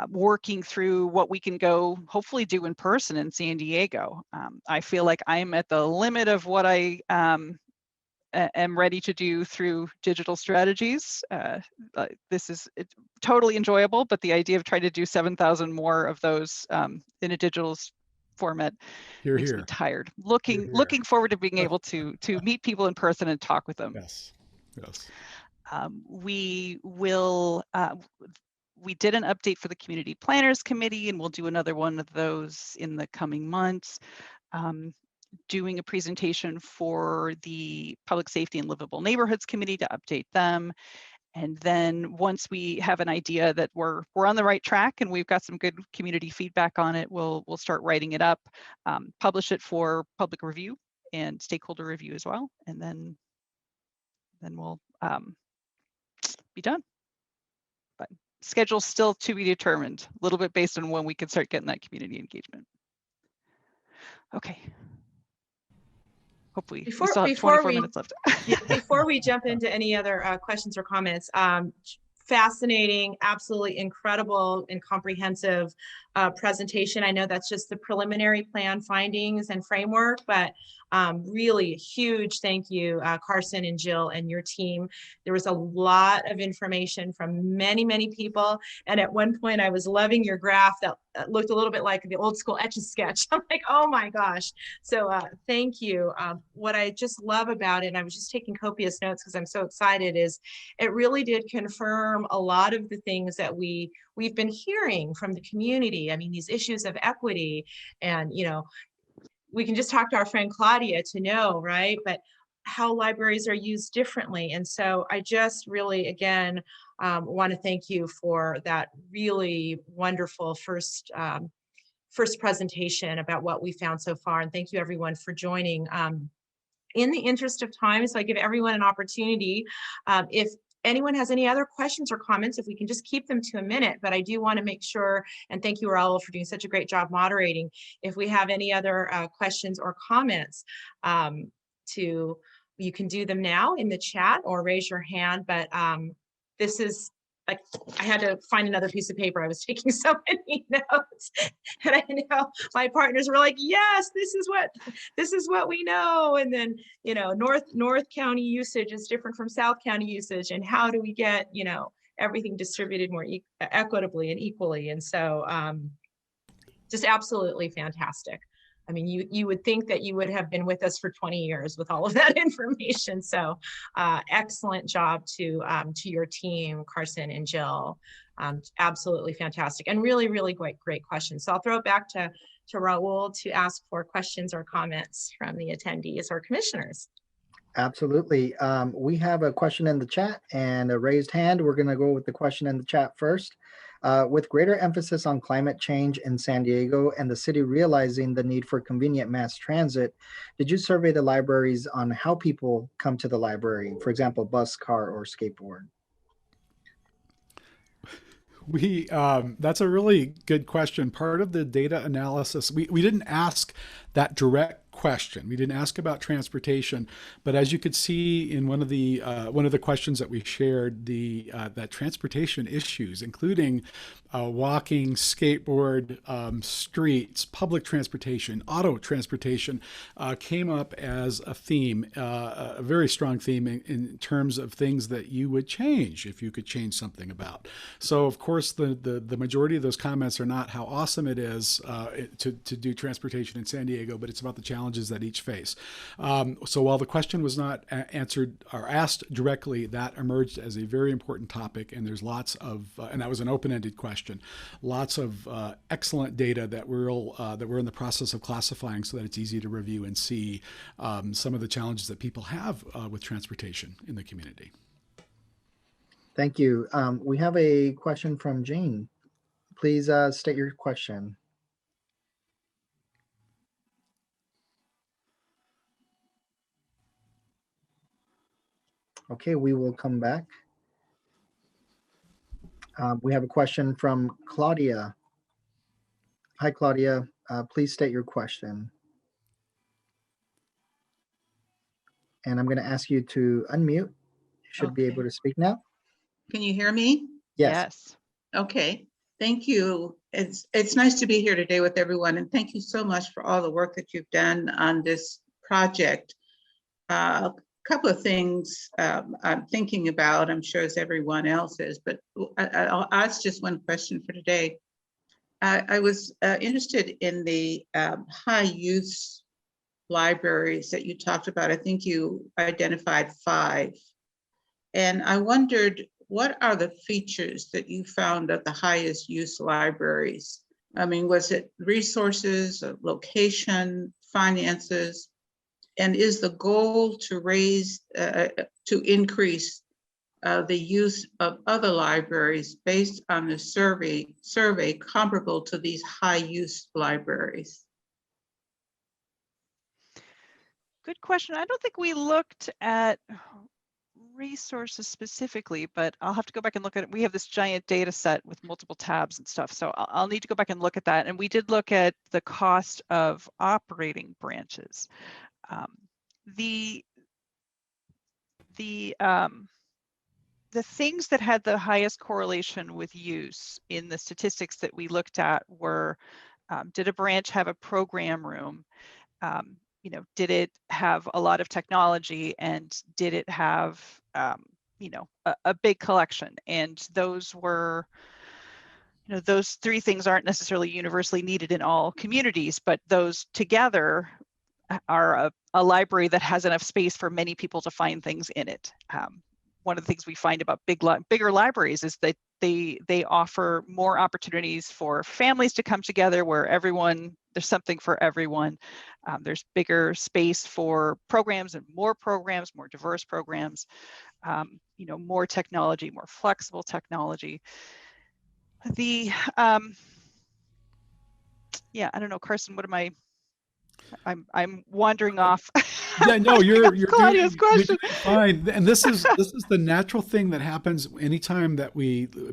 working through what we can go hopefully do in person in San Diego. I feel like I'm at the limit of what I am ready to do through digital strategies. It's totally enjoyable, but the idea of trying to do 7,000 more of those in a digital format makes me tired. Looking forward to being able to meet people in person and talk with them. Yes. Yes. We did an update for the Community Planners Committee, and we'll do another one of those in the coming months. Doing a presentation for the Public Safety and Livable Neighborhoods Committee to update them. And then once we have an idea that we're on the right track and we've got some good community feedback on it, we'll start writing it up, publish it for public review and stakeholder review as well. And then we'll be done. But schedule's still to be determined, a little bit based on when we can start getting that community engagement. Okay. Hopefully we still have 24 minutes left. Before we jump into any other questions or comments, fascinating, absolutely incredible and comprehensive presentation. I know that's just the preliminary plan findings and framework, but really a huge thank you, Carson and Jill and your team. There was a lot of information from many, many people. And at one point I was loving your graph that looked a little bit like the old school Etch-a-Sketch. I'm like, oh my gosh. So thank you. What I just love about it, and I was just taking copious notes because I'm so excited, is it really did confirm a lot of the things that we've been hearing from the community. I mean, these issues of equity, and we can just talk to our friend Claudia to know, right? But how libraries are used differently. And so I just really, again, want to thank you for that really wonderful first presentation about what we found so far. And thank you everyone for joining. In the interest of time, so I give everyone an opportunity. If anyone has any other questions or comments, if we can just keep them to a minute, but I do want to make sure, and thank you, Raul, for doing such a great job moderating. If we have any other questions or comments, you can do them now in the chat or raise your hand, but this is, like, I had to find another piece of paper. I was taking so many notes, and I know my partners were like, yes, this is what we know. And then, North County usage is different from South County usage. And how do we get, everything distributed more equitably and equally? And so just absolutely fantastic. I mean, you would think that you would have been with us for 20 years with all of that information. So excellent job to your team, Carson and Jill. Absolutely fantastic, and really, really great questions. So I'll throw it back to Raul to ask for questions or comments from the attendees or commissioners. Absolutely. We have a question in the chat and a raised hand. We're going to go with the question in the chat first. With greater emphasis on climate change in San Diego and the city realizing the need for convenient mass transit, did you survey the libraries on how people come to the library, for example, bus, car, or skateboard? That's a really good question. Part of the data analysis, we didn't ask that direct question. We didn't ask about transportation, but as you could see in one of the questions that we shared, that transportation issues, including walking, skateboard, streets, public transportation, auto transportation, came up as a theme, a very strong theme in terms of things that you would change if you could change something about. So of course, the majority of those comments are not how awesome it is to do transportation in San Diego, but it's about the challenges that each face. So while the question was not answered or asked directly, that emerged as a very important topic, and there's lots of, and that was an open-ended question, lots of excellent data that we're in the process of classifying so that it's easy to review and see some of the challenges that people have with transportation in the community. Thank you. We have a question from Jane. Please state your question. Okay, we will come back. We have a question from Claudia. Hi, Claudia. Please state your question. And I'm going to ask you to unmute. You should be able to speak now. Can you hear me? Yes. Okay. Thank you. It's nice to be here today with everyone, and thank you so much for all the work that you've done on this project. couple of things I'm thinking about, I'm sure as everyone else is, but I'll ask just one question for today. I was interested in the high use libraries that you talked about. I think you identified 5. And I wondered, what are the features that you found of the highest use libraries? I mean, was it resources, location, finances? And is the goal to to increase the use of other libraries based on the survey comparable to these high use libraries? Good question. I don't think we looked at resources specifically, but I'll have to go back and look at it. We have this giant data set with multiple tabs and stuff, so I'll need to go back and look at that. And we did look at the cost of operating branches. The things that had the highest correlation with use in the statistics that we looked at were, did a branch have a program room? You know, did it have a lot of technology, and did it have, you know, a big collection? And those were, you know, those 3 things aren't necessarily universally needed in all communities, but those together are a library that has enough space for many people to find things in it. One of the things we find about bigger libraries is that they offer more opportunities for families to come together, where there's something for everyone. There's bigger space for programs and more diverse programs, you know, more technology, more flexible technology. Yeah, I don't know, Carson, what am I'm wandering off. Yeah, no, you're Claudia's question. doing fine. And this is the natural thing that happens anytime that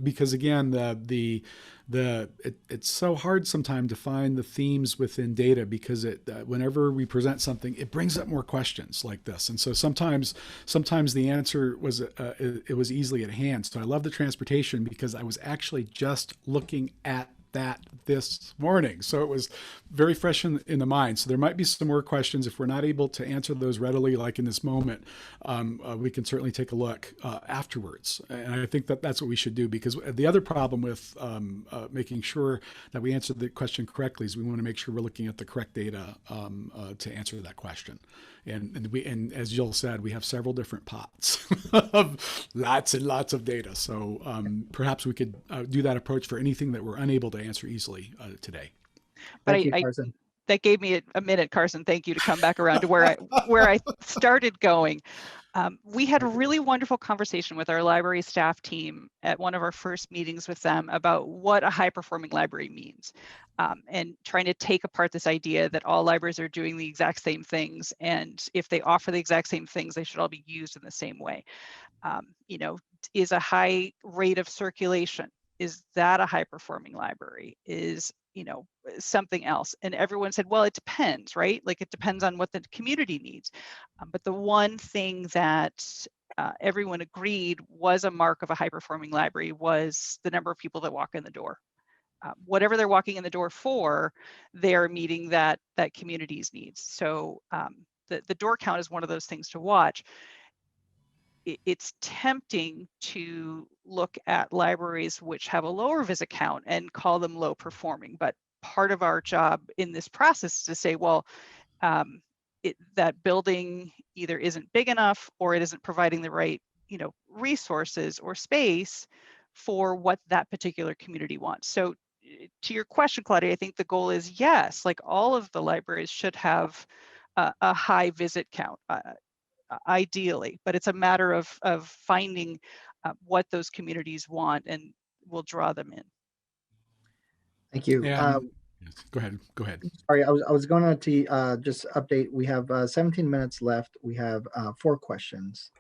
because again, it's so hard sometimes to find the themes within data, because whenever we present something, it brings up more questions like this. And so sometimes the answer was it was easily at hand. So I love the transportation, because I was actually just looking at that this morning. So it was very fresh in the mind. So there might be some more questions. If we're not able to answer those readily, like in this moment, we can certainly take a look afterwards. And I think that's what we should do, because the other problem with making sure that we answer the question correctly is we want to make sure we're looking at the correct data to answer that question. And as Jill said, we have several different pots of lots and lots of data. So perhaps we could do that approach for anything that we're unable to answer easily today. Thank you, Carson. That gave me a minute, Carson. Thank you, to come back around to where I started going. We had a really wonderful conversation with our library staff team at one of our first meetings with them about what a high-performing library means, and trying to take apart this idea that all libraries are doing the exact same things, and if they offer the exact same things, they should all be used in the same way. You know, is a high rate of circulation, is that a high-performing library? Is, you know, something else? And everyone said, well, it depends, right? Like, it depends on what the community needs. But the one thing that everyone agreed was a mark of a high-performing library was the number of people that walk in the door. Whatever they're walking in the door for, they're meeting that community's needs. So the door count is one of those things to watch. It's tempting to look at libraries which have a lower visit count and call them low performing, but part of our job in this process is to say, well, that building either isn't big enough, or it isn't providing the right, you know, resources or space for what that particular community wants. So to your question, Claudia, I think the goal is, yes, like all of the libraries should have a high visit count. Ideally, but it's a matter of finding what those communities want, and we'll draw them in. Thank you. Yes, go ahead. Sorry, I was going to just update. We have 17 minutes left. We have 4 questions.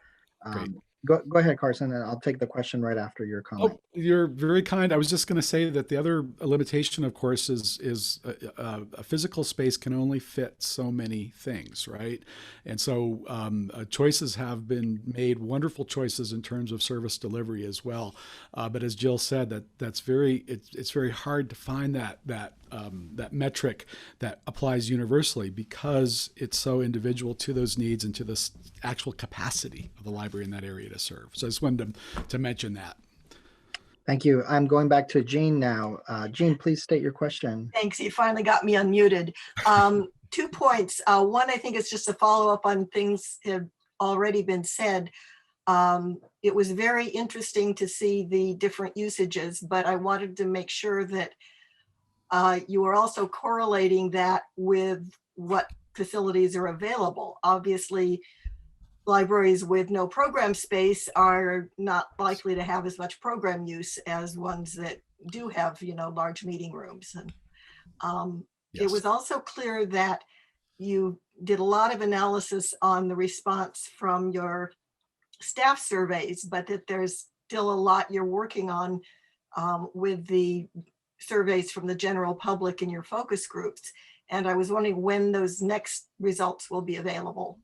Go ahead, Carson, and I'll take the question right after your comment. Oh, you're very kind. I was just going to say that the other limitation, of course, is a physical space can only fit so many things, right? And so choices have been made, wonderful choices in terms of service delivery as well. But as Jill said, it's very hard to find that metric that applies universally because it's so individual to those needs and to the actual capacity of the library in that area to serve. So I just wanted to mention that. Thank you. I'm going back to Jean now. Jean, please state your question. Thanks. You finally got me unmuted. 2 points. One, I think it's just a follow up on things that have already been said. It was very interesting to see the different usages, but I wanted to make sure that you are also correlating that with what facilities are available. Obviously, libraries with no program space are not likely to have as much program use as ones that do have, large meeting rooms. And Yes. It was also clear that you did a lot of analysis on the response from your staff surveys, but that there's still a lot you're working on with the surveys from the general public in your focus groups. And I was wondering when those next results will be available.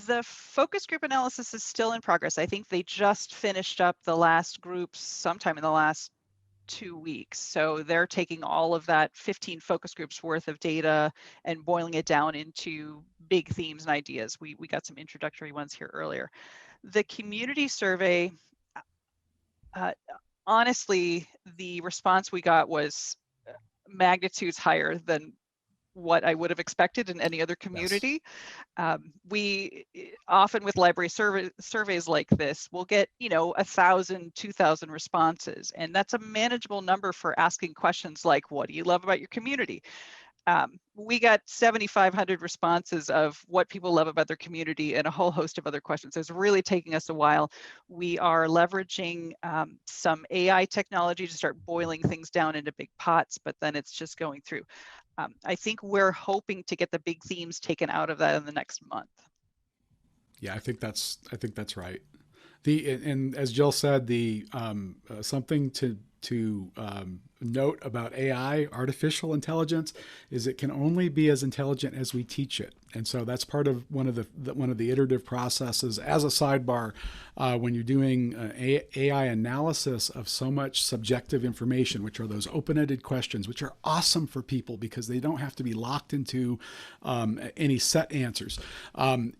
The focus group analysis is still in progress. I think they just finished up the last groups sometime in the last 2 weeks. So they're taking all of that 15 focus groups worth of data and boiling it down into big themes and ideas. We got some introductory ones here earlier. The community survey, honestly, the response we got was magnitudes higher than what I would have expected in any other community. Yes. We often with library surveys like this, we'll get 1,000, 2,000 responses, and that's a manageable number for asking questions like, what do you love about your community? We got 7,500 responses of what people love about their community and a whole host of other questions. It's really taking us a while. We are leveraging some AI technology to start boiling things down into big pots, but then it's just going through. I think we're hoping to get the big themes taken out of that in the next month. Yeah, I think that's right. And as Jill said, something to note about AI, artificial intelligence, is it can only be as intelligent as we teach it. And so that's part of one of the iterative processes. As a sidebar, when you're doing AI analysis of so much subjective information, which are those open-ended questions, which are awesome for people because they don't have to be locked into any set answers,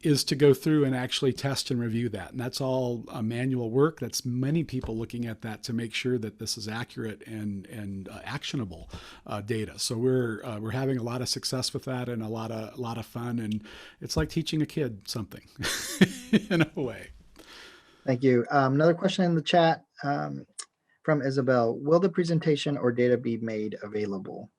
is to go through and actually test and review that. And that's all manual work. That's many people looking at that to make sure that this is accurate and actionable data. So we're having a lot of success with that and a lot of fun. And it's like teaching a kid something in a way. Thank you. Another question in the chat from Isabel. Will the presentation or data be made available?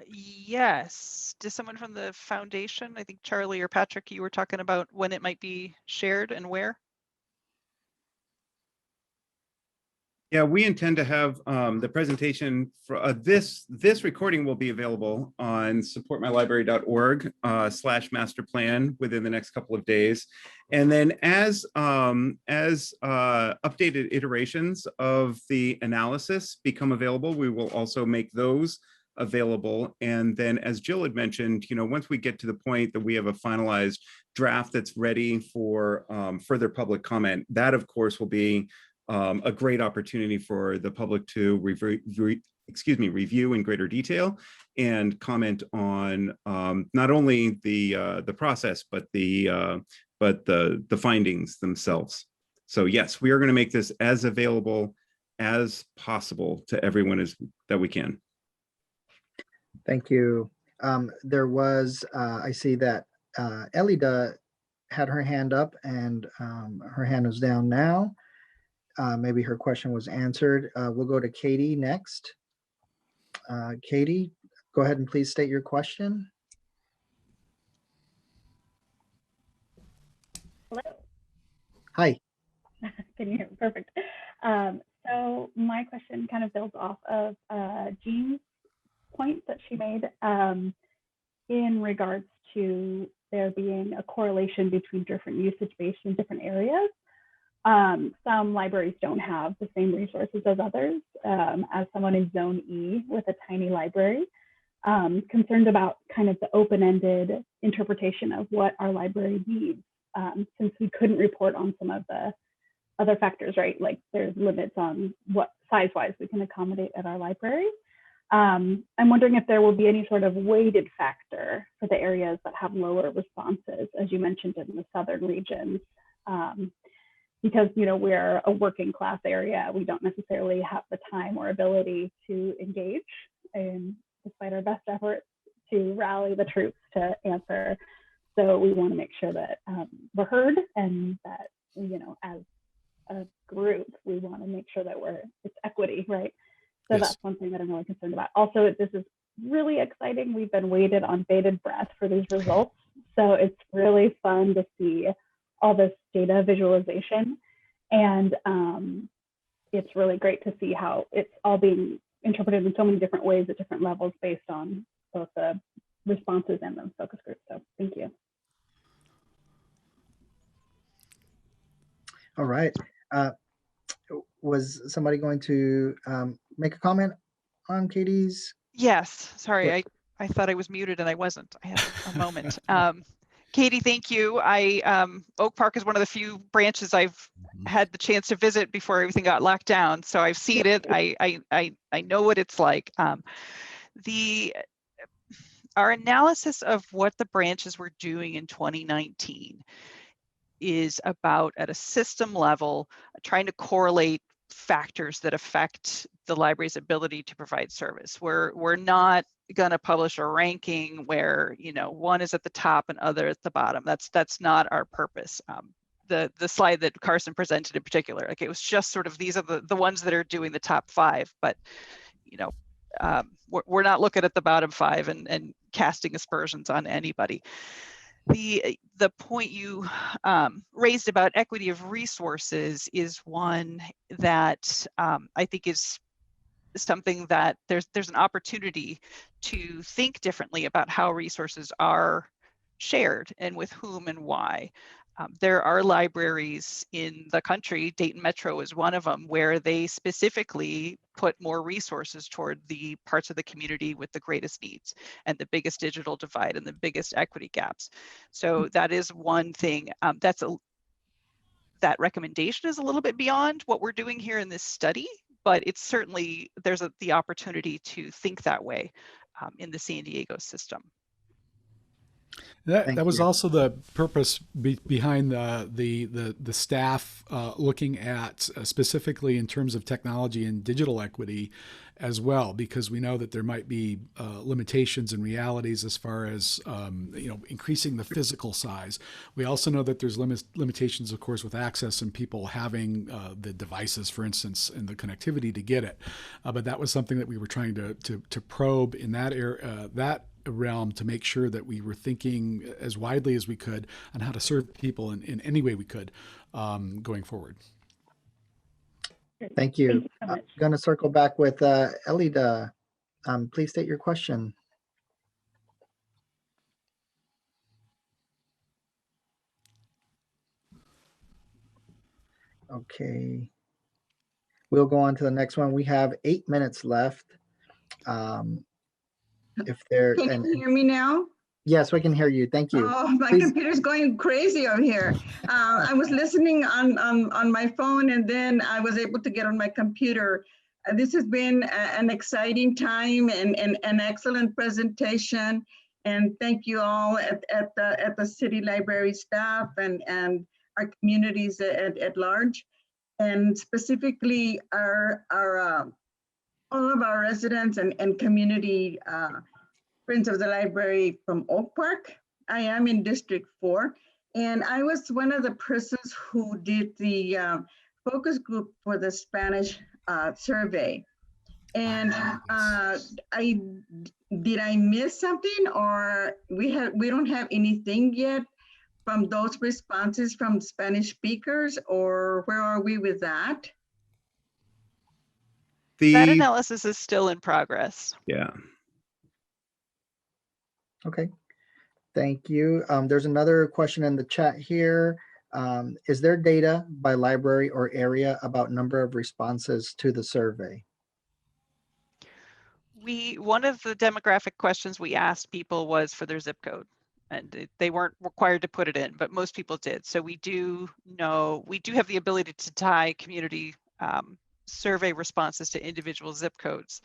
Yes. Does someone from the foundation, I think Charlie or Patrick, you were talking about when it might be shared and where? Yeah, we intend to have the presentation for this recording will be available on supportmylibrary.org/masterplan within the next couple of days. And then as updated iterations of the analysis become available, we will also make those available. And then as Jill had mentioned, once we get to the point that we have a finalized draft that's ready for further public comment, that of course will be a great opportunity for the public to review in greater detail and comment on not only the process but the findings themselves. So yes, we are going to make this as available as possible to everyone that we can. Thank you. There was I see that Elida had her hand up and her hand is down now. Maybe her question was answered. We'll go to Katie next. Katie, go ahead and please state your question. Hello. Hi. Can you hear me? Perfect. So my question kind of builds off of Jean's point that she made. in regards to there being a correlation between different usage based in different areas. Some libraries don't have the same resources as others. As someone in Zone E with a tiny library, concerned about kind of the open-ended interpretation of what our library needs, since we couldn't report on some of the other factors, right? Like there's limits on what size-wise we can accommodate at our library. I'm wondering if there will be any sort of weighted factor for the areas that have lower responses, as you mentioned in the southern regions, because we're a working class area. We don't necessarily have the time or ability to engage, and despite our best efforts to rally the troops to answer. So we want to make sure that we're heard, and that as a group, we want to make sure that it's equity, right? So Yes. that's one thing that I'm really concerned about. Also, this is really exciting. We've been waited on bated breath for these results. So it's really fun to see all this data visualization. And it's really great to see how it's all being interpreted in so many different ways at different levels based on both the responses and the focus groups. So thank you. All right. Was somebody going to make a comment on Katie's? Yes, sorry, Yeah. I thought I was muted and I wasn't. I had a moment. Katie, thank you. Oak Park is one of the few branches I've had the chance to visit before everything got locked down. So I've seen it. I know what it's like. Our analysis of what the branches were doing in 2019 is about, at a system level, trying to correlate factors that affect the library's ability to provide service. We're not going to publish a ranking where one is at the top and other at the bottom. That's not our purpose. The slide that Carson presented in particular, like, it was just sort of, these are the ones that are doing the top 5, but we're not looking at the bottom 5 and casting aspersions on anybody. The point you raised about equity of resources is one that I think is something that there's an opportunity to think differently about how resources are shared and with whom and why. There are libraries in the country, Dayton Metro is one of them, where they specifically put more resources toward the parts of the community with the greatest needs and the biggest digital divide and the biggest equity gaps. So that is one thing. That recommendation is a little bit beyond what we're doing here in this study, but it's certainly, there's the opportunity to think that way in the San Diego system. That was also the purpose behind the staff looking at specifically in terms of technology and digital equity as well, because we know that there might be limitations and realities as far as increasing the physical size. We also know that there's limitations, of course, with access and people having the devices, for instance, and the connectivity to get it. But that was something that we were trying to probe in that area, that realm, to make sure that we were thinking as widely as we could on how to serve people in any way we could going forward. Thank you. Thank you so I'm much. going to circle back with Elida. Please state your question. Okay. We'll go on to the next one. We have 8 minutes left. If there, Can you hear me now? Yes, we can hear you. Thank you. Oh, my Please. computer's going crazy over here. I was listening on my phone, and then I was able to get on my computer. This has been an exciting time and an excellent presentation. And thank you all at the city library staff and our communities at large, and specifically all of our residents and community friends of the library from Oak Park. I am in District 4, and I was one of the persons who did the focus group for the Spanish survey. And did I miss something, or we don't have anything yet from those responses from Spanish speakers, or where are we with that? That analysis is still in progress. Yeah. Okay, Thank you. There's another question in the chat here. Is there data by library or area about number of responses to the survey? One of the demographic questions we asked people was for their zip code, and they weren't required to put it in, but most people did. So we do have the ability to tie community survey responses to individual zip codes.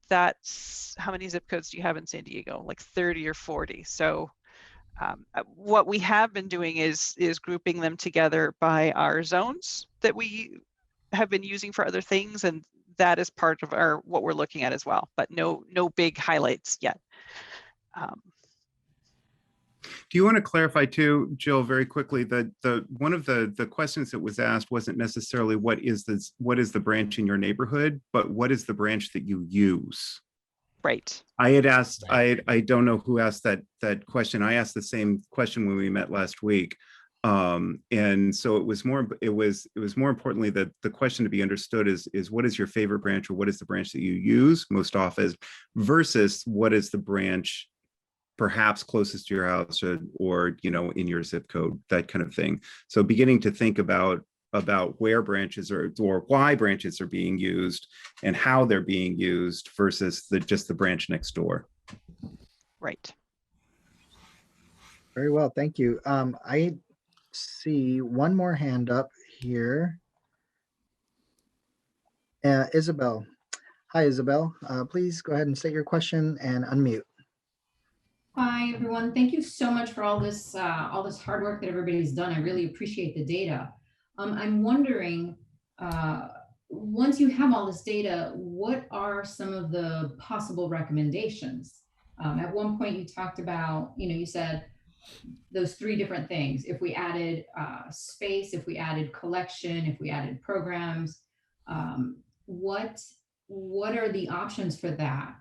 That's how many zip codes do you have in San Diego? Like 30 or 40. So what we have been doing is grouping them together by our zones that we have been using for other things, and that is part of what we're looking at as well, but no big highlights yet. Do you want to clarify too, Jill, very quickly, that one of the questions that was asked wasn't necessarily what is the branch in your neighborhood, but what is the branch that you use? Right. I had asked, I don't know who asked that question. I asked the same question when we met last week. And so it was more importantly that the question to be understood is what is your favorite branch, or what is the branch that you use most often, versus what is the branch perhaps closest to your house, or you know, in your zip code, that kind of thing. So beginning to think about where branches are, or why branches are being used and how they're being used versus just the branch next door. Right. Very well, thank you. I see one more hand up here. Isabel. Hi, Isabel. Please go ahead and state your question and unmute. Hi, everyone. Thank you so much for all this hard work that everybody's done. I really appreciate the data. I'm wondering, once you have all this data, what are some of the possible recommendations? At one point you talked about, you said those 3 different things. If we added space, if we added collection, if we added programs, what are the options for that?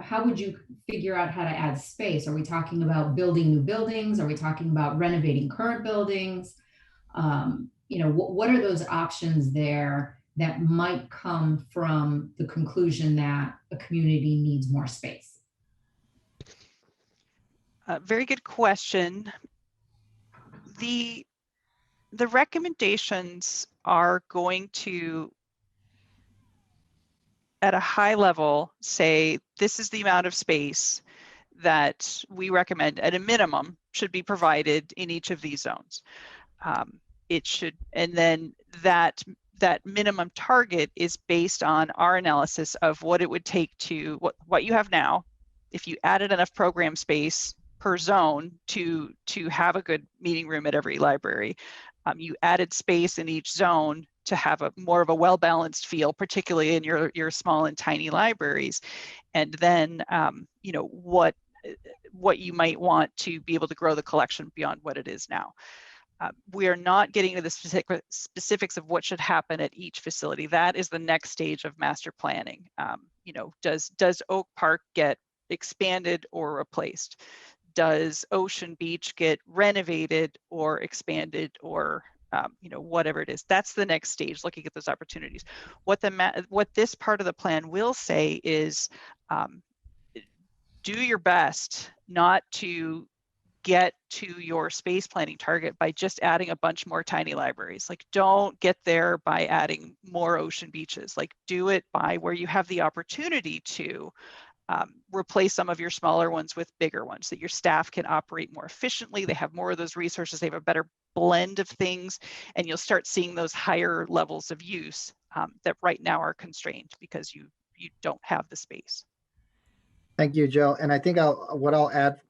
How would you figure out how to add space? Are we talking about building new buildings? Are we talking about renovating current buildings? What are those options there that might come from the conclusion that a community needs more space? Very good question. The recommendations are going to, at a high level, say this is the amount of space that we recommend at a minimum should be provided in each of these zones. It should, and then that minimum target is based on our analysis of what it would take to what you have now. If you added enough program space per zone to have a good meeting room at every library, you added space in each zone to have a more of a well-balanced feel, particularly in your small and tiny libraries. And then, what you might want to be able to grow the collection beyond what it is now. We are not getting to the specifics of what should happen at each facility. That is the next stage of master planning. Does Oak Park get expanded or replaced? Does Ocean Beach get renovated or expanded, or whatever it is? That's the next stage, looking at those opportunities. What this part of the plan will say is, do your best not to get to your space planning target by just adding a bunch more tiny libraries. Like, don't get there by adding more ocean beaches. Like, do it by where you have the opportunity to replace some of your smaller ones with bigger ones, that your staff can operate more efficiently. They have more of those resources. They have a better blend of things, and you'll start seeing those higher levels of use that right now are constrained because you don't have the space. Thank you, Jill. And I think what I'll add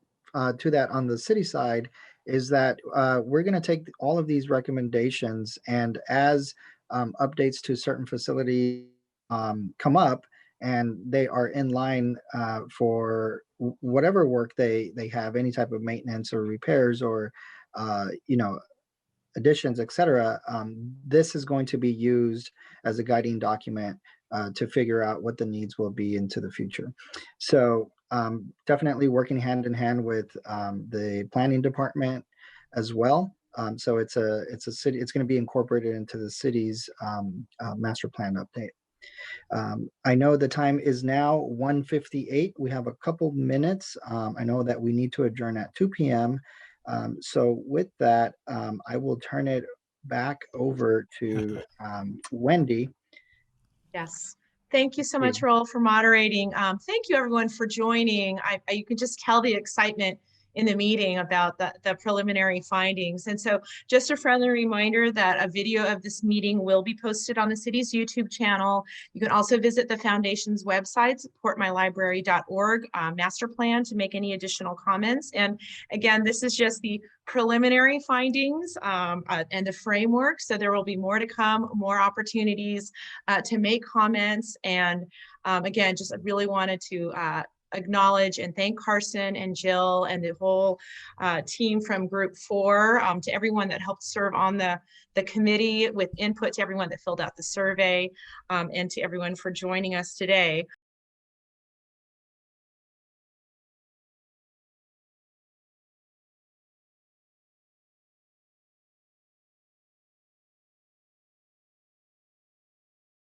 to that on the city side is that we're going to take all of these recommendations, and as updates to certain facilities come up and they are in line for whatever work they have, any type of maintenance or repairs or additions, etc., this is going to be used as a guiding document to figure out what the needs will be into the future. So definitely working hand in hand with the planning department as well. So it's a city. It's going to be incorporated into the city's master plan update. I know the time is now 1:58. We have a couple minutes. I know that we need to adjourn at 2 p.m. So with that, I will turn it back over to Wendy. Yes. Thank you so much, Roel, for moderating. Thank you, everyone, for joining. You can just tell the excitement in the meeting about the preliminary findings. And so just a friendly reminder that a video of this meeting will be posted on the city's YouTube channel. You can also visit the foundation's website, supportmylibrary.org, master plan, to make any additional comments. And again, this is just the preliminary findings and the framework. So there will be more to come, more opportunities to make comments. And again, just really wanted to acknowledge and thank Carson and Jill and the whole team from Group 4, to everyone that helped serve on the committee with input, to everyone that filled out the survey, and to everyone for joining us today.